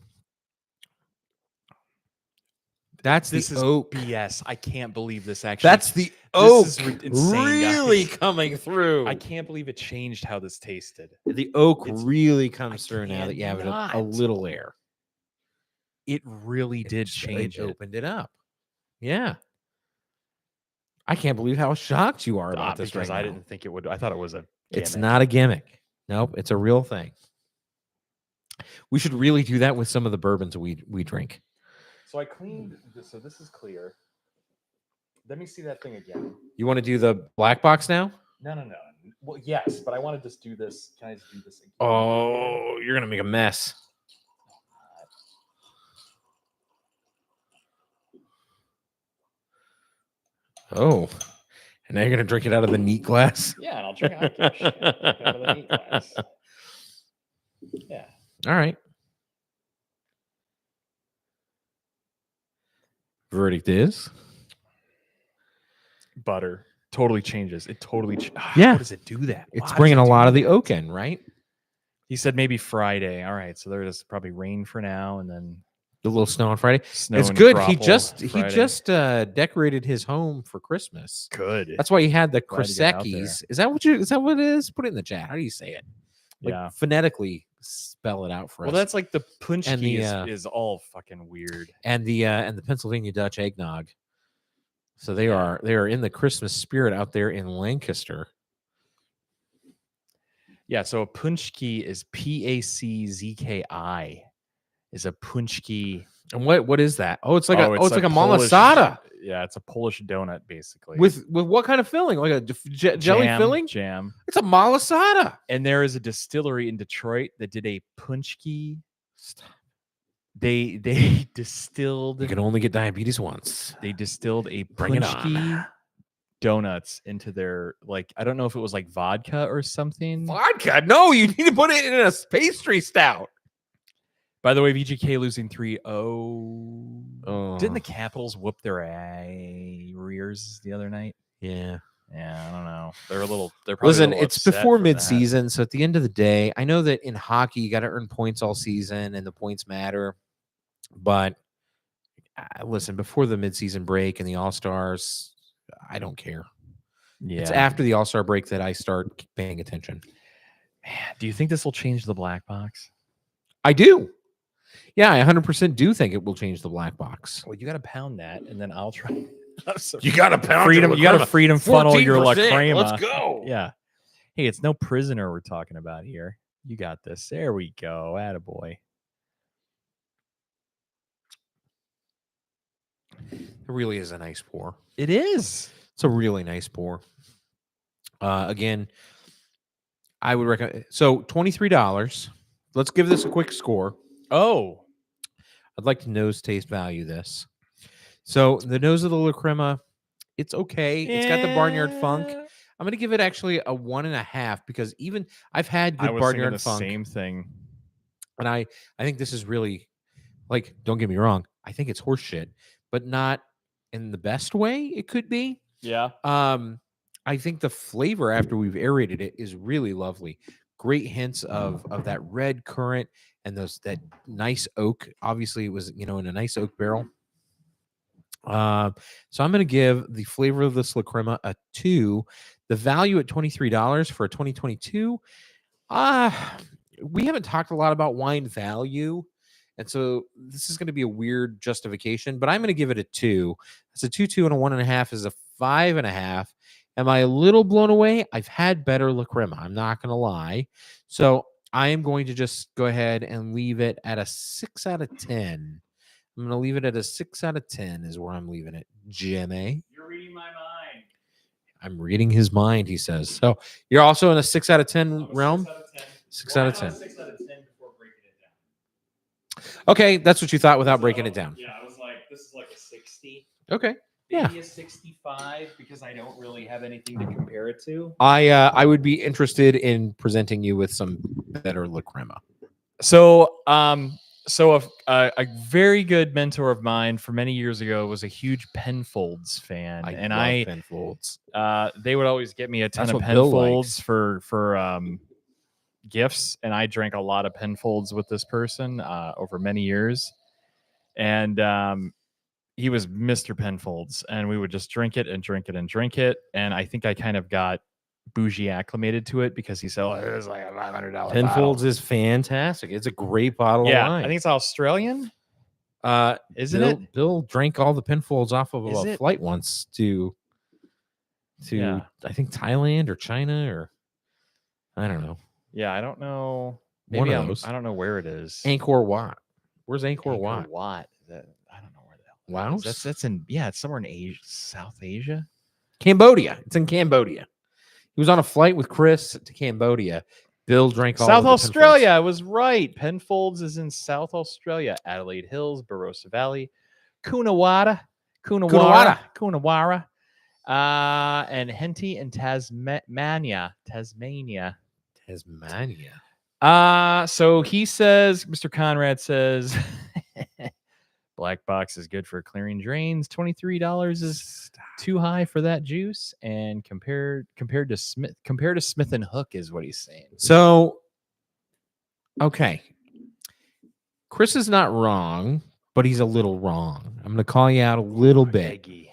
A: That's
B: This
A: the
B: is
A: oak.
B: BS. I can't believe this actually.
A: That's the oak
B: is insane,
A: really
B: guys.
A: coming through.
B: I can't believe it changed how this tasted.
A: The oak
B: It's-
A: really
B: I
A: comes through now that you have a
B: cannot.
A: little air.
B: It really
A: It
B: did
A: just-
B: change
A: it
B: it.
A: opened it up. Yeah. I can't believe how shocked you are about this
B: Because
A: right
B: I
A: now.
B: didn't think it would. I thought it was a.
A: It's
B: gimmick.
A: not a gimmick. Nope, it's a real thing. We should really do that with some of the bourbons we drink.
B: So I cleaned this. So this is clear. Let me see that thing again.
A: You want to do the black box now?
B: No. Well, yes, but I want to just do this. Can I just do this again?
A: Oh, you're gonna make a mess. Oh, and now you're gonna drink it out of the neat glass.
B: Yeah, and I'll drink it out of the neat glass. Yeah.
A: All right. Verdict is
B: Butter totally changes. It totally.
A: Yeah.
B: How does it do that?
A: it's
B: Why
A: bringing
B: does
A: a
B: it do
A: lot of
B: that?
A: the oak in, right?
B: He said maybe Friday. All right, so there is probably rain for now, and then
A: The little snow on Friday.
B: snow.
A: It's
B: and
A: good. He
B: grapple
A: just
B: Friday.
A: decorated his home for Christmas.
B: Good.
A: That's why he had the
B: Glad to get out there.
A: Krisekis. Is that what it is? Put it in the chat. How do you say it? Like
B: Yeah.
A: phonetically spell it out for
B: Well,
A: us.
B: that's like the punch
A: And
B: key
A: the,
B: is all fucking weird.
A: and the Pennsylvania Dutch eggnog. So they are in the Christmas spirit out there in Lancaster.
B: Yeah, so a punchki is PACZKI. Is a punchki.
A: And what is that? Oh, it's like a
B: Polish-
A: malasada.
B: it's a Polish donut basically.
A: With what kind of filling? Like a jelly filling?
B: Jam.
A: It's a malasada.
B: And there is a distillery in Detroit that did a punchki. They distilled.
A: You can only get diabetes once.
B: They distilled a
A: Bring it
B: punchki donuts into their, like, I don't know if it was like vodka or something.
A: Vodka? No, you need to put it in a pastry stout.
B: By the way, VGK losing 3-0.
A: Oh.
B: Didn't the Capitals whoop their rears the other night?
A: Yeah.
B: Yeah, I don't know. They're probably
A: Listen,
B: a little
A: it's
B: upset
A: before
B: for that.
A: midseason, so at the end of the day, I know that in hockey you got to earn points all season, and the points matter. But listen, before the midseason break and the All-Stars, I don't care.
B: Yeah.
A: It's after the All-Star break that I start paying attention.
B: Man, do you think this will change the black box?
A: I do. Yeah, I 100% do think it will change the black box.
B: Well, you got to pound that, and then I'll try.
A: You got to pound
B: freedom. You got to freedom funnel your La
A: 14%.
B: Crema.
A: Let's go.
B: Yeah. Hey, it's no prisoner we're talking about here. You got this. There we go. Attaboy.
A: It really is a nice pour.
B: It is.
A: It's a really nice pour. Again, I would recommend. So $23. Let's give this a quick score.
B: Oh.
A: I'd like to nose taste value this. So the nose of the La Crema, it's okay. It's got the Barnyard Funk. I'm going to give it actually a 1.5 because even I've had good Barnyard Funk.
B: Same thing.
A: And I think this is really, like, don't get me wrong. I think it's horse shit, but not in the best way it could be.
B: Yeah.
A: I think the flavor after we've aerated it is really lovely. Great hints of that red currant and that nice oak. Obviously, it was, in a nice oak barrel. So I'm going to give the flavor of this La Crema a 2. The value at $23 for a 2022. We haven't talked a lot about wine value, and so this is going to be a weird justification, but I'm going to give it a 2. It's a 2, and a 1.5 is a 5.5. Am I a little blown away? I've had better La Crema. I'm not going to lie. So I am going to just go ahead and leave it at a 6 out of 10. I'm going to leave it at a 6 out of 10 is where I'm leaving it. Jimmy.
B: You're reading my mind.
A: I'm reading his mind, he says. So you're also in a 6 out of 10 realm? 6 out of 10.
B: 6 out of 10 before breaking it down.
A: Okay, that's what you thought without breaking it down.
B: Yeah, I was like, this is like a 60.
A: Okay. Yeah.
B: Maybe a 65 because I don't really have anything to compare it to.
A: I would be interested in presenting you with some better La Crema.
B: So, a very good mentor of mine for many years ago was a huge Penfolds fan,
A: I
B: and
A: love Penfolds.
B: they would always get me a ton
A: That's
B: of
A: what Bill
B: Penfolds
A: likes.
B: for gifts, and I drank a lot of Penfolds with this person over many years, and he was Mr. Penfolds, and we would just drink it and drink it and drink it, and I think I kind of got bougie acclimated to it because he said, "Oh, it was like a $500
A: Penfolds is fantastic. It's a great bottle
B: yeah,
A: of wine.
B: I think it's Australian, isn't
A: Bill,
B: it?
A: Bill drank all the Penfolds off of
B: Is
A: a
B: it?
A: flight once to
B: Yeah.
A: I think Thailand or China or I don't know.
B: Yeah, I don't know.
A: One
B: Maybe
A: of those.
B: I don't know where it is.
A: Angkor Wat. Where's Angkor Wat?
B: Wat? I don't know where the hell.
A: Laos?
B: That's in it's somewhere in Asia, South Asia.
A: Cambodia. It's in Cambodia. He was on a flight with Chris to Cambodia. Bill drank all
B: South
A: of the
B: Australia. I was right. Penfolds is in South Australia. Adelaide Hills, Barossa Valley, Coonawarra, and Henty and Tasmania.
A: Tasmania.
B: So he says, Mr. Conrad says, Black Box is good for clearing drains. $23 is too high for that juice, and compared to Smith and Hook is what he's saying.
A: So, okay, Chris is not wrong, but he's a little wrong. I'm going to call you out a little bit.
B: Eggy.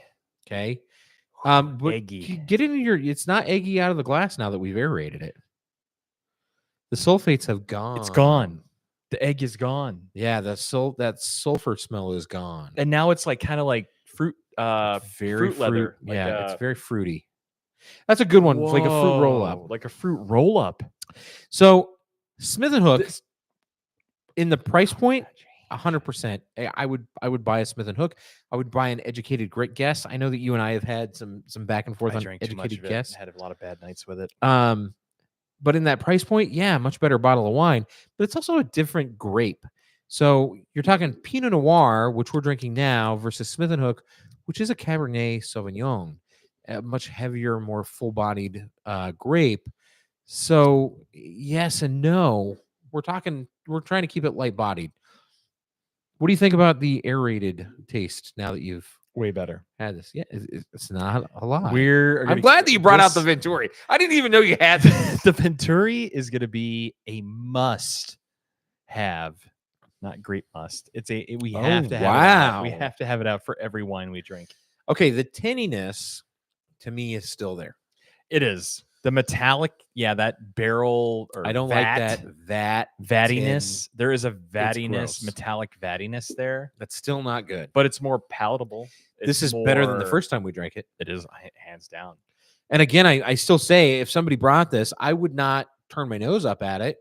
A: Okay. But
B: Eggy.
A: get into it's not eggy out of the glass now that we've aerated it. The sulfates have gone.
B: It's gone. The egg is gone.
A: Yeah, that sulfur smell is gone.
B: And now it's like kind of like fruit,
A: Very
B: fruit leather.
A: fruit. Yeah, it's very fruity. That's a good one. It's like a fruit roll up.
B: Like a fruit roll up.
A: So Smith and Hook in the price point, 100%. I would buy a Smith and Hook. I would buy an Educated Guess. I know that you and I have had some back and forth
B: I
A: on
B: drank too much
A: Educated
B: of it.
A: Guess.
B: Had a lot of bad nights with it.
A: But in that price point, yeah, much better bottle of wine. But it's also a different grape. So you're talking Pinot Noir, which we're drinking now, versus Smith and Hook, which is a Cabernet Sauvignon, a much heavier, more full-bodied grape. So yes and no. We're trying to keep it light-bodied. What do you think about the aerated taste now that you've
B: Way better.
A: had this? Yeah, it's not a lot.
B: I'm
A: glad that you brought out the Venturi. I didn't even know you had this.
B: The Venturi is going to be a must have, not great must. We have to have it out. We
A: wow.
B: have to have it out for every wine we drink.
A: Okay, the tinniness to me is still there.
B: It is the metallic, that barrel. Or
A: I don't like that
B: vattiness. There is a
A: gross.
B: vattiness, metallic vattiness there,
A: That's still not good.
B: but it's more palatable.
A: This
B: It's
A: is better than the
B: more-
A: first time we drank it.
B: It is hands down.
A: And again, I still say if somebody brought this, I would not turn my nose up at it,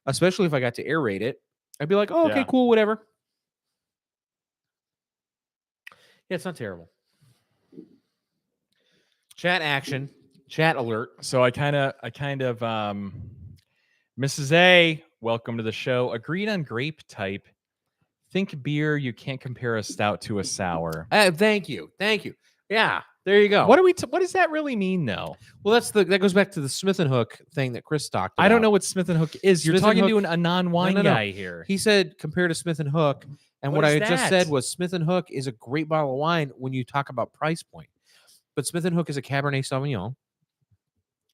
A: especially if I got to aerate it. I'd be like, oh, okay,
B: Yeah.
A: cool, whatever. Yeah, it's not terrible. Chat action, chat alert.
B: So I kind of, Mrs. A, welcome to the show. Agreed on grape type. Think beer. You can't compare a stout to a sour.
A: Thank you. Yeah, there you go.
B: What does that really mean, though?
A: Well, that goes back to the Smith and Hook thing that Chris talked about.
B: I don't know what Smith and Hook is. You're
A: Smith and
B: talking
A: Hook-
B: to a non-wine
A: No.
B: guy here.
A: He said compare to Smith and Hook, and
B: What
A: what I
B: is
A: had just said
B: that?
A: was Smith and Hook is a great bottle of wine when you talk about price point, but Smith and Hook is a Cabernet Sauvignon,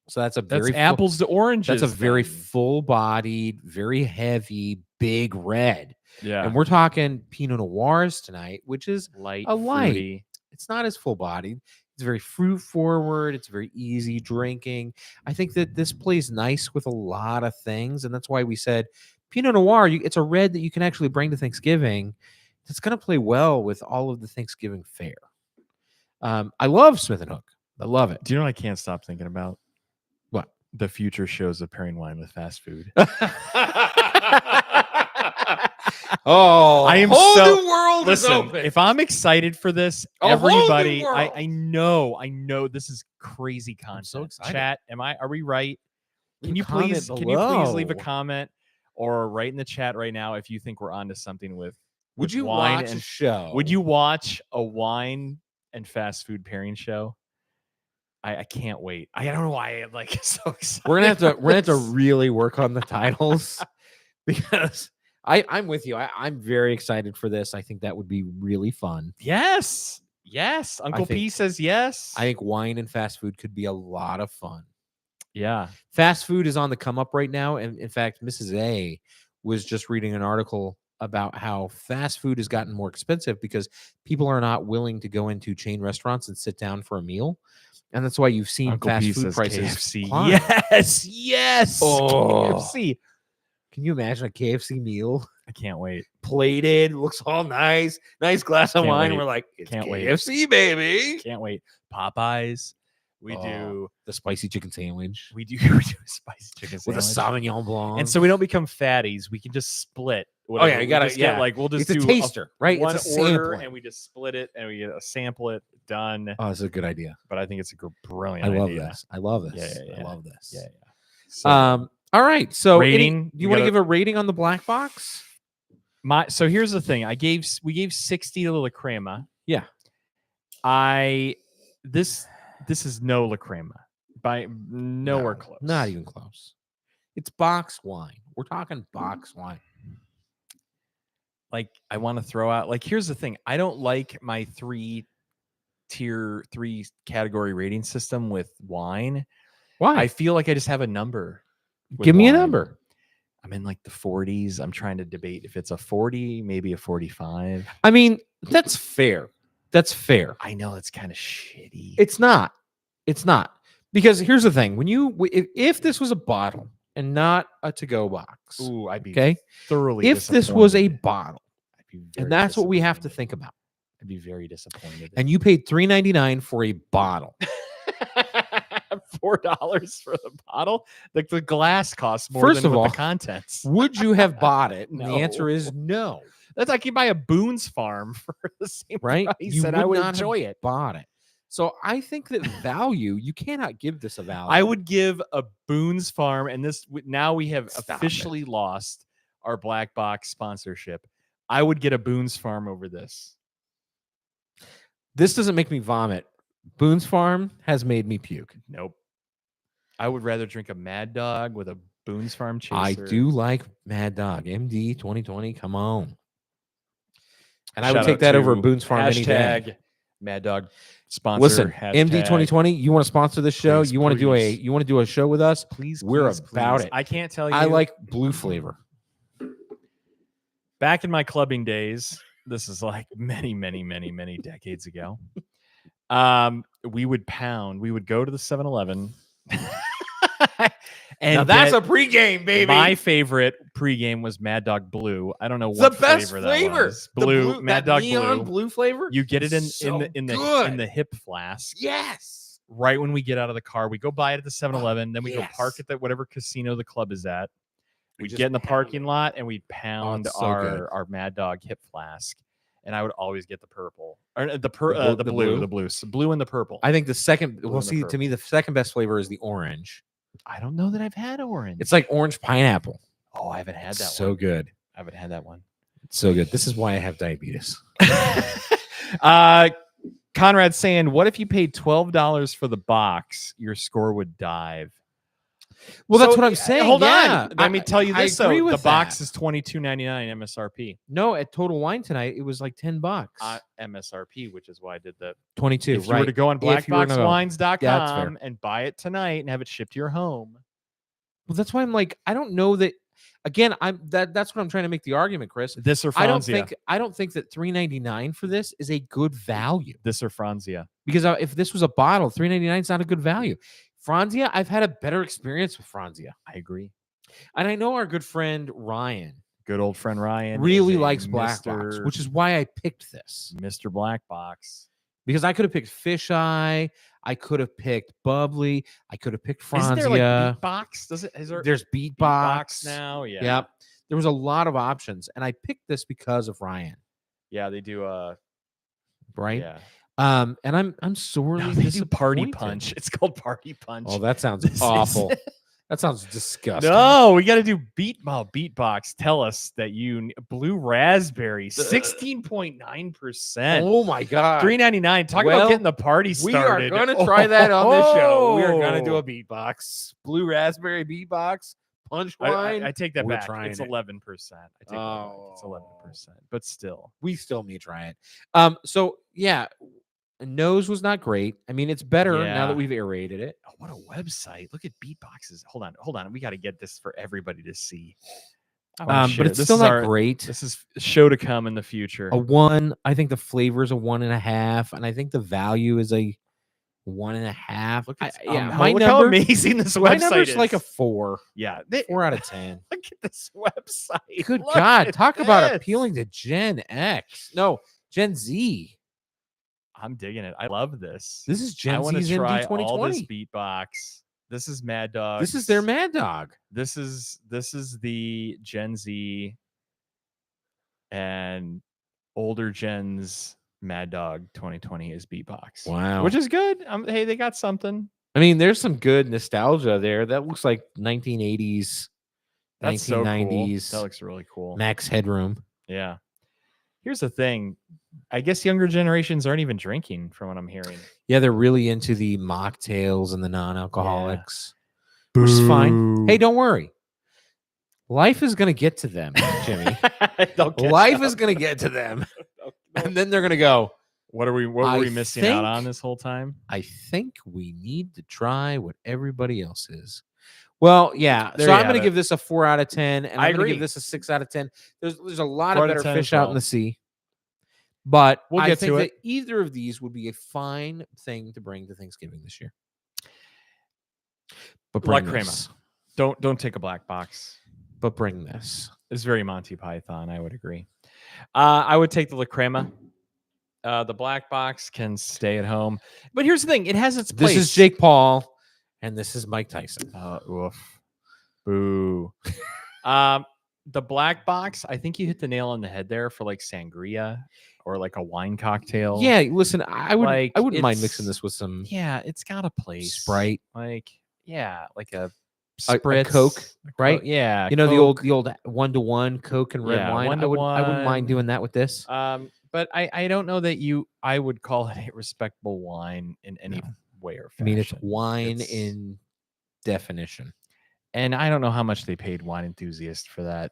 A: so that's
B: That's apples to oranges.
A: That's a very
B: then.
A: full-bodied, very heavy, big red,
B: yeah.
A: and we're talking Pinot Noirs tonight, which is
B: light,
A: a light.
B: fruity.
A: it's not as full-bodied. It's very fruit forward. It's very easy drinking. I think that this plays nice with a lot of things, and that's why we said Pinot Noir. It's a red that you can actually bring to Thanksgiving. It's going to play well with all of the Thanksgiving fare. I love Smith and Hook. I love it.
B: Do you know what I can't stop thinking about?
A: What?
B: The future shows of pairing wine with fast food.
A: Oh,
B: I am
A: whole
B: so-
A: new world is
B: Listen,
A: open.
B: if I'm excited for this,
A: A whole new
B: everybody,
A: world.
B: I know this is crazy content.
A: so excited.
B: Chat, are we right? Can you
A: Comment
B: please leave a
A: below.
B: comment or write in the chat right now if you think we're onto something with
A: Would you
B: wine
A: watch a
B: and
A: show?
B: would you watch a wine and fast food pairing show? I can't wait. I don't know why I'm like so excited.
A: We're gonna have to
B: for this.
A: really work on the titles because I'm with you. I'm very excited for this. I think that would be really fun.
B: Yes. Uncle
A: think-
B: P says yes.
A: I think wine and fast food could be a lot of fun.
B: yeah.
A: Fast food is on the come up right now, and in fact, Mrs. A was just reading an article about how fast food has gotten more expensive because people are not willing to go into chain restaurants and sit down for a meal, and that's why you've seen
B: Uncle
A: fast
B: P
A: food
B: says
A: prices
B: KFC.
A: climb.
B: Yes.
A: Oh.
B: KFC.
A: Can you imagine a KFC meal
B: I can't wait.
A: plated, looks all nice glass of
B: Can't
A: wine?
B: wait.
A: We're like, it's
B: Can't wait.
A: KFC, baby.
B: Can't wait. Popeyes. We
A: Oh,
B: do
A: The spicy chicken sandwich
B: we do a spicy chicken
A: with a
B: sandwich.
A: Sauvignon Blanc.
B: And so we don't become fatties. We can just split.
A: Oh, yeah, you
B: We'll
A: gotta-
B: just get,
A: yeah.
B: like we'll just
A: it's
B: do
A: a taster, right?
B: one
A: It's a
B: order
A: sampling.
B: and we just split it and we get a sample it done.
A: Oh, it's a good idea.
B: But I think it's a brilliant
A: I love
B: idea.
A: this. I love this.
B: Yeah.
A: I love this.
B: Yeah. So
A: All right. So,
B: Rating,
A: do you
B: we
A: want to
B: gotta-
A: give a rating on the black box?
B: so here's the thing. We gave 60 to La Crema.
A: Yeah.
B: This is no La Crema. By nowhere
A: No,
B: close.
A: Not even close. It's box wine. We're talking box wine.
B: Like I want to throw out here's the thing. I don't like my 3 category rating system with wine.
A: Why?
B: I feel like I just have a number. with
A: Give me a
B: wine.
A: number.
B: I'm in like the 40s. I'm trying to debate if it's a 40, maybe a 45.
A: I mean, that's fair. That's fair.
B: I know it's kind of shitty.
A: It's not. It's not. Because here's the thing. When if this was a bottle and not a to-go box,
B: Ooh, I'd be
A: okay?
B: thoroughly
A: If this was a
B: disappointed.
A: bottle,
B: I'd be very
A: and that's what we have to
B: disappointed.
A: think about.
B: I'd be very disappointed.
A: And you paid $3.99 for a bottle.
B: $4 for the bottle. Like the glass costs more
A: First
B: than
A: of
B: what
A: all,
B: the contents.
A: Would you have bought it? And the
B: No.
A: answer is no.
B: That's like you buy a Boone's Farm for the same
A: right?
B: price, and I would enjoy it.
A: Bought it. So I think that value, you cannot give this a value.
B: I would give a Boone's Farm, and now we have
A: Stop
B: officially lost our Black Box sponsorship. I would get a Boone's Farm over this.
A: This doesn't make me vomit. Boone's Farm has made me puke.
B: Nope. I would rather drink a Mad Dog with a Boone's Farm chaser.
A: I do like Mad Dog. MD 2020, come on. And I would
B: Shout
A: take
B: out
A: that over
B: to
A: Boone's Farm any day.
B: hashtag Mad Dog sponsor.
A: Listen,
B: hashtag,
A: MD 2020, you want to sponsor this show?
B: Please,
A: you want
B: please.
A: to do a show with us?
B: Please,
A: We're
B: please,
A: about
B: please.
A: it.
B: I can't tell you.
A: I like blue flavor.
B: Back in my clubbing days, this is like many decades ago. We would go to the 7-Eleven. And
A: now that's a pregame, baby.
B: My favorite pregame was Mad Dog Blue. I don't know
A: It's
B: what
A: the best
B: flavor
A: flavor.
B: that was. Blue, Mad
A: that
B: Dog
A: neon
B: Blue.
A: flavor.
B: You get it in
A: good.
B: the hip flask.
A: Yes.
B: Right when we get out of the car, we go buy it at the 7-Eleven, then we go
A: yes.
B: park at whatever casino the club is at.
A: We
B: We
A: just
B: get in the
A: pound
B: parking
A: it.
B: lot and we pound
A: it's so good.
B: our Mad Dog hip flask. And I would always get the purple or the
A: blue?
B: blue. So blue and the purple.
A: I think the second,
B: Blue
A: well,
B: and the
A: see, to
B: purple.
A: me, the second best flavor is the orange.
B: I don't know that I've had orange.
A: It's like orange pineapple.
B: Oh, I haven't had that
A: so
B: one.
A: good.
B: I haven't had that one.
A: It's so good. This is why I have diabetes.
B: Conrad's saying, what if you paid $12 for the box? Your score would dive.
A: Well, that's
B: So,
A: what I'm saying.
B: Hold
A: yeah.
B: on. Let me tell you
A: I
B: this,
A: agree
B: though.
A: with
B: The box
A: that.
B: is $22.99 MSRP.
A: No, at Total Wine tonight, it was like $10.
B: MSRP, which is why I did the
A: 22.
B: If you
A: right.
B: were to go on
A: If you were to go.
B: blackboxwines.com and buy it tonight and have it shipped to your home.
A: Well, that's why I'm like, I don't know that. Again, that's what I'm trying to make the argument, Chris.
B: This or
A: I
B: Franzia.
A: don't think that $3.99 for this is a good value.
B: This or Franzia.
A: Because if this was a bottle, $3.99 is not a good value. Franzia, I've had a better experience with Franzia.
B: I agree.
A: And I know our good friend Ryan
B: Good old friend Ryan
A: really
B: is a
A: likes Black Box,
B: Mr.
A: which is why I picked this.
B: Mr. Black Box.
A: Because I could have picked Fisheye, I could have picked Bubbly, I could have picked Franzia.
B: Isn't there like Beatbox? Is there
A: There's Beatbox
B: Beatbox now? Yeah.
A: Yep. There was a lot of options, and I picked this because of Ryan.
B: Yeah, they do
A: Right.
B: Yeah.
A: And I'm sorely
B: No, they do Party
A: disappointed.
B: Punch. It's called Party Punch.
A: Oh, that sounds
B: This is-
A: awful. That sounds disgusting.
B: No, we got to do Beatbox. Tell us that Blue Raspberry, 16.9%.
A: Oh my god.
B: $3.99. Talk
A: Well,
B: about getting the party
A: We are
B: started.
A: going to try that on this show. We are going to do
B: Oh.
A: a beatbox. Blue raspberry beatbox. Punch wine.
B: I take that
A: We're
B: back.
A: trying
B: It's
A: it.
B: 11%. I take that back. It's
A: Oh.
B: 11%. But still.
A: We still may try it. So yeah, nose was not great. I mean, it's better now
B: Yeah.
A: that we've aerated it.
B: Oh, what a website. Look at Beatboxes. Hold on. We got to get this for everybody to see. I wanna share.
A: But it's
B: This
A: still
B: is
A: not great.
B: This is a show to come in the future.
A: A 1. I think the flavor is a 1.5, and I think the value is a 1.5.
B: Look at
A: my
B: look
A: number.
B: how amazing this
A: My
B: website
A: number's
B: is.
A: like a 4.
B: Yeah.
A: 4 out of 10.
B: Look at this website.
A: Good
B: Look
A: God.
B: at
A: Talk about
B: this.
A: appealing to Gen X. No, Gen Z.
B: I'm digging it. I love this.
A: This is
B: I
A: Gen
B: want to
A: Z's
B: try
A: MD
B: all this
A: 2020.
B: Beatbox. This is Mad Dog.
A: This is their Mad Dog.
B: This is the Gen Z and older Gen's Mad Dog 2020 is Beatbox.
A: Wow.
B: Which is good. Hey, they got something.
A: I mean, there's some good nostalgia there. That looks like 1980s,
B: That's so cool.
A: 1990s.
B: That looks really cool.
A: Max Headroom.
B: Yeah. Here's the thing. I guess younger generations aren't even drinking from what I'm hearing.
A: Yeah, they're really into the mocktails and the non-alcoholics, which is fine. Hey, don't worry. Life is going to get to them, Jimmy. Life is going to get to them. And then they're going to go,
B: What were
A: I
B: we missing out on
A: think-
B: this whole time?
A: I think we need to try what everybody else is. Well, yeah.
B: There
A: So
B: you
A: I'm going
B: have
A: to
B: it.
A: give this a 4 out of 10, and
B: I
A: I'm going to
B: agree.
A: give this a 6 out of 10. There's a lot
B: 4
A: of
B: out of
A: better
B: 10
A: fish
B: as
A: out
B: well.
A: in the sea, but
B: We'll
A: I
B: get
A: think
B: to
A: that
B: it.
A: either of these would be a fine thing to bring to Thanksgiving this year. But
B: La
A: bring
B: Crema.
A: this.
B: Don't take a black box.
A: But bring this.
B: It's very Monty Python. I would agree. I would take the La Crema. The black box can stay at home. But here's the thing: it has its place.
A: This is Jake Paul, and this is Mike Tyson.
B: Oof. Boo. the black box, I think you hit the nail on the head there for like sangria or like a wine cocktail.
A: Yeah, listen, I wouldn't mind mixing
B: it's-
A: this with some
B: Yeah, it's got a place.
A: Sprite.
B: Like, yeah, like a
A: A
B: spritz,
A: Coke, right?
B: Yeah,
A: You know,
B: Coke.
A: the old 1-to-1 Coke and red
B: Yeah,
A: wine. I wouldn't mind
B: 1-to-1.
A: doing that with this.
B: But I don't know that I would call it a respectable wine in any
A: No.
B: way or
A: I
B: fashion.
A: mean, it's wine
B: It's-
A: in definition.
B: and I don't know how much they paid Wine Enthusiast for that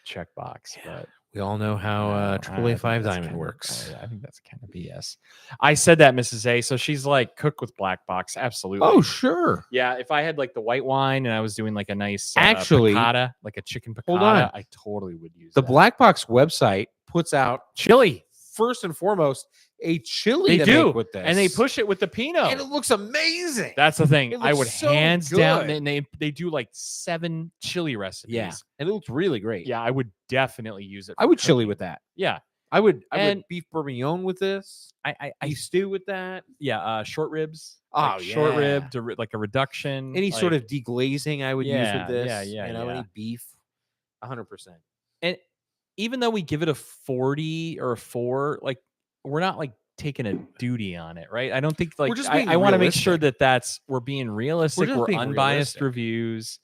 B: checkbox,
A: Yeah.
B: but
A: We all know how
B: I
A: AAA
B: think
A: 5
B: that's
A: Diamond
B: kinda-
A: works.
B: I think that's kind of BS. I said that, Mrs. A. So she's like, cook with black box. Absolutely.
A: Oh, sure.
B: Yeah. If I had like the white wine and I was doing like a nice
A: Actually,
B: piccata, like a chicken piccata,
A: hold on.
B: I totally would use
A: The
B: that.
A: Black Box website puts out
B: chili.
A: first and foremost a chili
B: They
A: to
B: do,
A: make with this,
B: and they push it with the Pinot.
A: and it looks amazing.
B: That's the thing.
A: It
B: I
A: looks
B: would
A: so
B: hands down,
A: good.
B: and they do like 7 chili recipes.
A: Yeah, and it looks really great.
B: Yeah, I would definitely use it.
A: I
B: for
A: would chili
B: cooking.
A: with that.
B: Yeah,
A: I would
B: And-
A: beef bourguignon with this.
B: I
A: Beef stew with that.
B: yeah, short ribs.
A: Oh,
B: short
A: yeah.
B: rib to like a reduction.
A: Any sort
B: like-
A: of deglazing I would use
B: Yeah,
A: with this.
B: yeah,
A: You know,
B: yeah.
A: any beef. 100%.
B: and even though we give it a 40 or a 4, like we're not like taking a duty on it, right? I don't think like
A: just being
B: I want to make sure
A: realistic.
B: we're being realistic.
A: just
B: We're
A: being
B: unbiased
A: realistic.
B: reviews,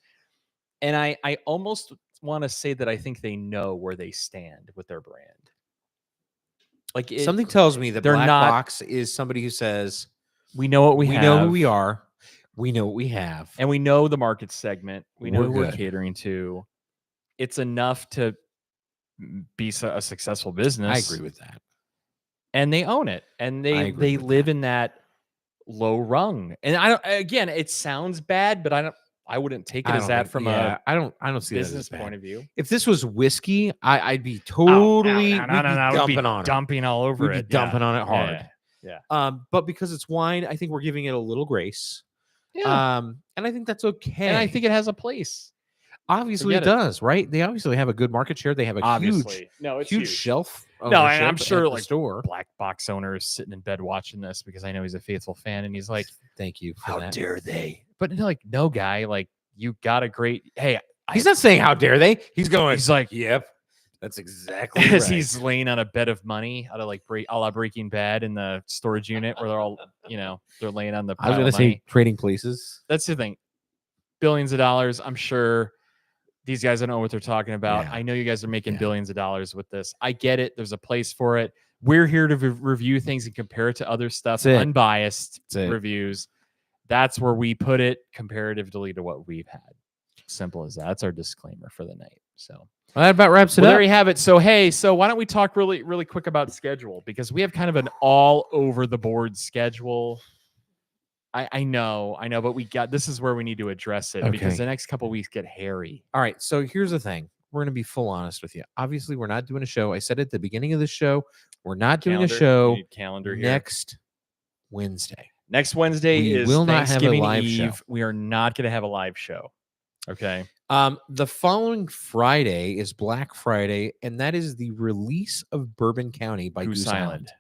B: and I almost want to say that I think they know where they stand with their brand. Like
A: Something tells me that
B: they're
A: Black
B: not-
A: Box is somebody who says,
B: we know what we
A: we
B: have,
A: know who we are, we know what we have.
B: and we know the market segment. We know
A: We're
B: who we're
A: good.
B: catering to. It's enough to be a successful business.
A: I agree with that.
B: And they own it, and
A: I
B: they
A: agree with
B: live
A: that.
B: in that low rung. And I don't. Again, it sounds bad, but I wouldn't take it
A: I
B: as
A: don't
B: that
A: think-
B: from
A: yeah,
B: a
A: I don't see
B: business
A: that as
B: point
A: bad.
B: of view.
A: If this was whiskey, I'd be totally
B: no,
A: we'd be dumping on it.
B: dumping all over
A: We'd be
B: it,
A: dumping on it hard.
B: Yeah.
A: But because it's wine, I think we're giving it a little grace.
B: Yeah.
A: And I think that's okay.
B: And I think it has a place.
A: obviously it
B: forget it.
A: does, right? They obviously have a good market share. They have a
B: Obviously, no, it's
A: huge shelf.
B: No, and I'm
A: ownership
B: sure,
A: at the
B: like,
A: store.
B: Black box owner is sitting in bed watching this because I know he's a faithful fan, and he's like,
A: Thank you for
B: "How
A: that.
B: dare they?" But like, no, guy, like you got a great. Hey,
A: He's not saying how dare they. He's going.
B: he's like,
A: Yep, that's exactly
B: as
A: right.
B: he's laying on a bed of money out of like a la Breaking Bad in the storage unit where they're all, they're laying on the
A: I was
B: pile
A: going
B: of
A: to say
B: money.
A: trading places.
B: That's the thing. Billions of dollars. I'm sure these guys don't know what they're talking about.
A: Yeah.
B: I know you guys are making
A: Yeah.
B: billions of dollars with this. I get it. There's a place for it. We're here to review things and compare it to other stuff.
A: That's it.
B: Unbiased
A: That's it.
B: reviews. That's where we put it comparatively to what we've had. Simple as that. That's our disclaimer for the night. So
A: Well, that about wraps it
B: well,
A: up.
B: there you have it. So hey, so why don't we talk really, really quick about schedule, because we have kind of an all over the board schedule. I know, but this is where we need to address it because
A: Okay.
B: the next couple weeks get hairy.
A: All right. So here's the thing. We're going to be full honest with you. Obviously, we're not doing a show. I said at the beginning of the show, we're not doing a
B: Calendar,
A: show
B: we need calendar here.
A: next Wednesday.
B: Next Wednesday
A: We
B: is
A: will not have a
B: Thanksgiving
A: live
B: Eve.
A: show.
B: We are not going to have a live show. Okay.
A: The following Friday is Black Friday, and that is the release of Bourbon County by Goose Island.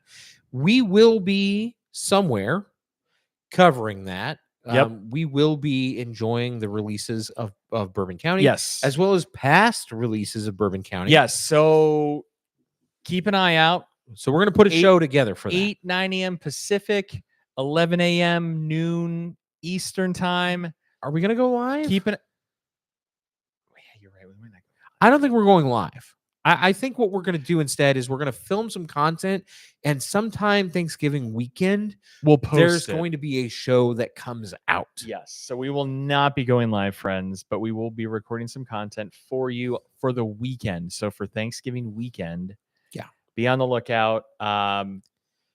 A: We will be somewhere covering that.
B: Yep.
A: We will be enjoying the releases of Bourbon County,
B: Yes.
A: as well as past releases of Bourbon County.
B: Yes. So keep an eye out.
A: So we're going to put a
B: 8
A: show together for that.
B: 9 a.m. Pacific, 11 a.m. noon Eastern time.
A: Are we going to go live?
B: Keep it. Yeah, you're right. We might not go.
A: I don't think we're going live. I think what we're going to do instead is we're going to film some content, and sometime Thanksgiving weekend,
B: We'll post
A: there's
B: it.
A: going to be a show that comes out.
B: Yes. So we will not be going live, friends, but we will be recording some content for you for the weekend. So for Thanksgiving weekend,
A: Yeah.
B: be on the lookout.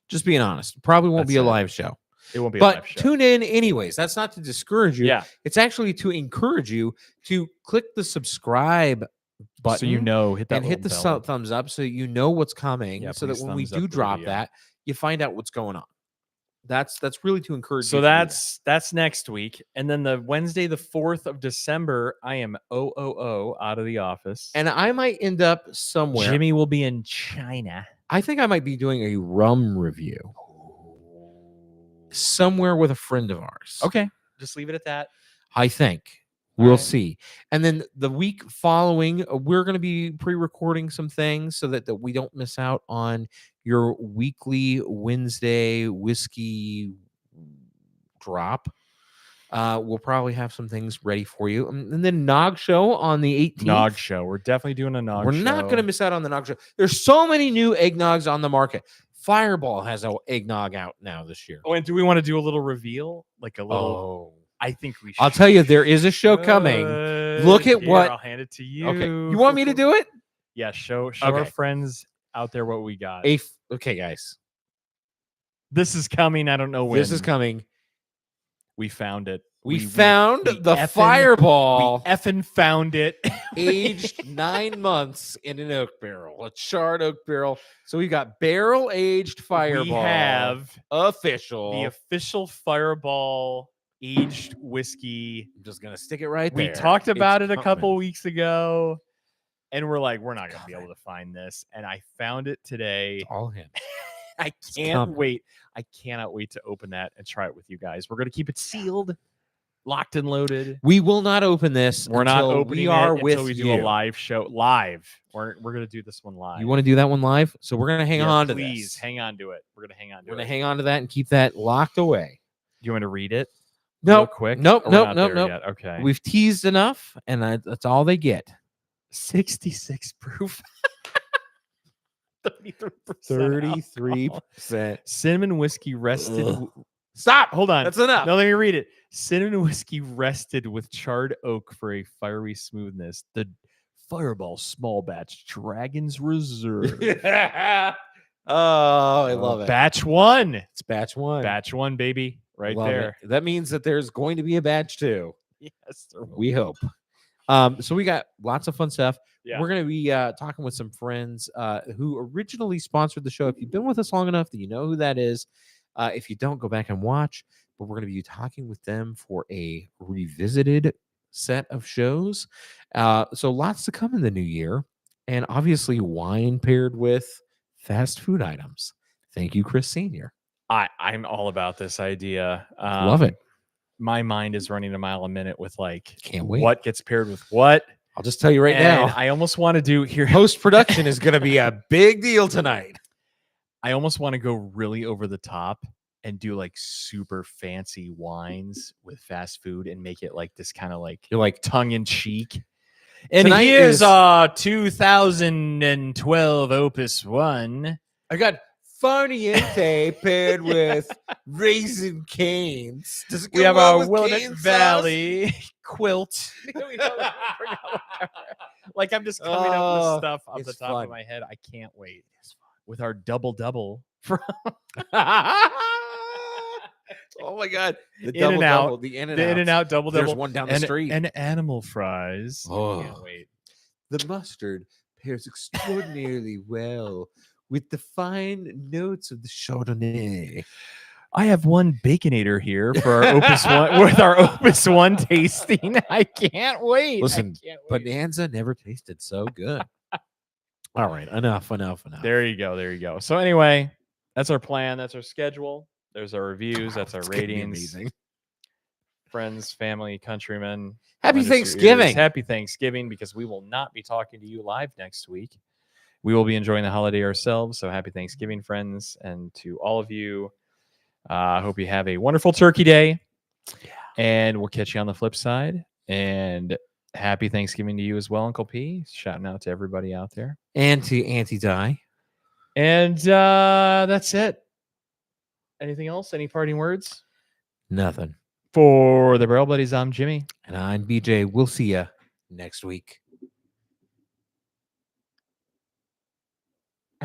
A: Just being honest, probably won't be a
B: That's it.
A: live show,
B: It won't be a
A: but
B: live show.
A: tune in anyways. That's not to discourage you.
B: Yeah.
A: It's actually to encourage you to click the subscribe button.
B: So hit that
A: and hit the
B: little bell.
A: thumbs up so you know what's coming.
B: Yeah,
A: so that
B: please
A: when we
B: thumbs up
A: do
B: the
A: drop
B: video.
A: that, you find out what's going on. That's really to encourage.
B: So
A: you to do that.
B: that's next week. And then the Wednesday, the 4th of December, I am out of the office.
A: And I might end up somewhere.
B: Jimmy will be in China.
A: I think I might be doing a rum review somewhere with a friend of ours.
B: Okay. Just leave it at that.
A: I think We'll
B: right.
A: see. And then the week following, we're going to be pre-recording some things so that we don't miss out on your weekly Wednesday whiskey drop. We'll probably have some things ready for you. And then Nog Show on the 18th.
B: Nog Show. We're definitely doing a Nog
A: We're
B: Show.
A: not going to miss out on the Nog Show. There's so many new eggnogs on the market. Fireball has an eggnog out now this year.
B: Oh, and do we want to do a little reveal? Like a little. I think we should.
A: I'll tell you, there is a show coming. Look at
B: Here,
A: what.
B: I'll hand it to you.
A: Okay. You want me to do it?
B: Yeah, show our
A: Okay.
B: friends out there what we got.
A: Okay, guys.
B: This is coming. I don't know when.
A: This is coming.
B: We found it.
A: We found
B: we
A: the
B: effing-
A: Fireball
B: We effing found it.
A: aged 9 months in an oak barrel, a charred oak barrel. So we got barrel aged Fireball.
B: We have
A: official.
B: the official Fireball aged whiskey.
A: I'm just gonna stick it right
B: We
A: there.
B: talked about
A: It's
B: it a couple
A: coming.
B: weeks ago, and we're like, we're not gonna be
A: Coming.
B: able to find this. And I found it today.
A: It's all him.
B: I can't
A: coming.
B: wait. I cannot wait to open that and try it with you guys. We're gonna keep it sealed, locked and loaded.
A: We will not open this.
B: We're not
A: until
B: opening
A: we are
B: it
A: with
B: until we do
A: you.
B: a live show. Live. We're gonna do this one live.
A: You want to do that one live? So we're gonna hang
B: Yeah,
A: on to
B: please
A: this.
B: hang on to it. We're gonna hang on to
A: We're gonna
B: it.
A: hang on to that and keep that locked away.
B: Do you want to read it?
A: No,
B: Real quick.
A: nope,
B: Or we're
A: nope,
B: not
A: nope,
B: there
A: nope.
B: yet? Okay.
A: We've teased enough, and that's all they get.
B: 66 proof. 33%.
A: 33%.
B: Cinnamon whiskey rested.
A: Ugh. Stop.
B: Hold on.
A: That's enough.
B: No, let me read it. Cinnamon whiskey rested with charred oak for a fiery smoothness. The Fireball Small Batch Dragon's Reserve.
A: Oh, I love it.
B: Batch 1.
A: It's batch one.
B: Batch 1, baby. Right
A: Love it.
B: there.
A: That means that there's going to be a batch two.
B: Yes. there will
A: We
B: be.
A: hope. So we got lots of fun stuff.
B: Yeah.
A: We're going to be talking with some friends who originally sponsored the show. If you've been with us long enough that you know who that is. If you don't, go back and watch. But we're going to be talking with them for a revisited set of shows. So lots to come in the new year. And obviously wine paired with fast food items. Thank you, Chris Sr.
B: I'm all about this idea.
A: Love it.
B: My mind is running a mile a minute with like
A: Can't wait.
B: what gets paired with what.
A: I'll just tell you right
B: And
A: now.
B: I almost want to do here.
A: Post production is going to be a big deal tonight.
B: I almost want to go really over the top and do like super fancy wines with fast food and make it like this kind of like
A: You're like,
B: tongue in cheek. And
A: Tonight
B: here's
A: is-
B: our 2012 Opus 1.
A: I got Farniente paired with Raisin Canes. Does it
B: We
A: go
B: have
A: well
B: our
A: with
B: Willamette
A: cane sauce?
B: Valley quilt. Like I'm just coming up
A: Oh,
B: with stuff off the
A: it's
B: top
A: fun.
B: of my head. I can't wait. With our double from
A: Oh my god. The
B: In and out.
A: double, the in and
B: the
A: out.
B: In and Out double
A: There's
B: double
A: one down the
B: and,
A: street.
B: and animal fries.
A: Oh.
B: Can't wait.
A: The mustard pairs extraordinarily well with the fine notes of the Chardonnay.
B: I have one Baconator here for our Opus One with our Opus One tasting. I can't wait.
A: Listen,
B: I can't wait.
A: Bonanza never tasted so good. All right, enough.
B: There you go. There you go. So anyway, that's our plan. That's our schedule. There's our reviews. That's our
A: It's gonna be
B: ratings.
A: amazing.
B: Friends, family, countrymen.
A: Happy
B: lend us your ears.
A: Thanksgiving.
B: Happy Thanksgiving, because we will not be talking to you live next week. We will be enjoying the holiday ourselves. So happy Thanksgiving, friends. And to all of you, I hope you have a wonderful turkey day.
A: Yeah.
B: And we'll catch you on the flip side. And happy Thanksgiving to you as well, Uncle P. Shouting out to everybody out there.
A: And to Auntie Di.
B: And that's it. Anything else? Any parting words?
A: Nothing.
B: For the Barrel Buddies, I'm Jimmy.
A: And I'm BJ. We'll see you next week.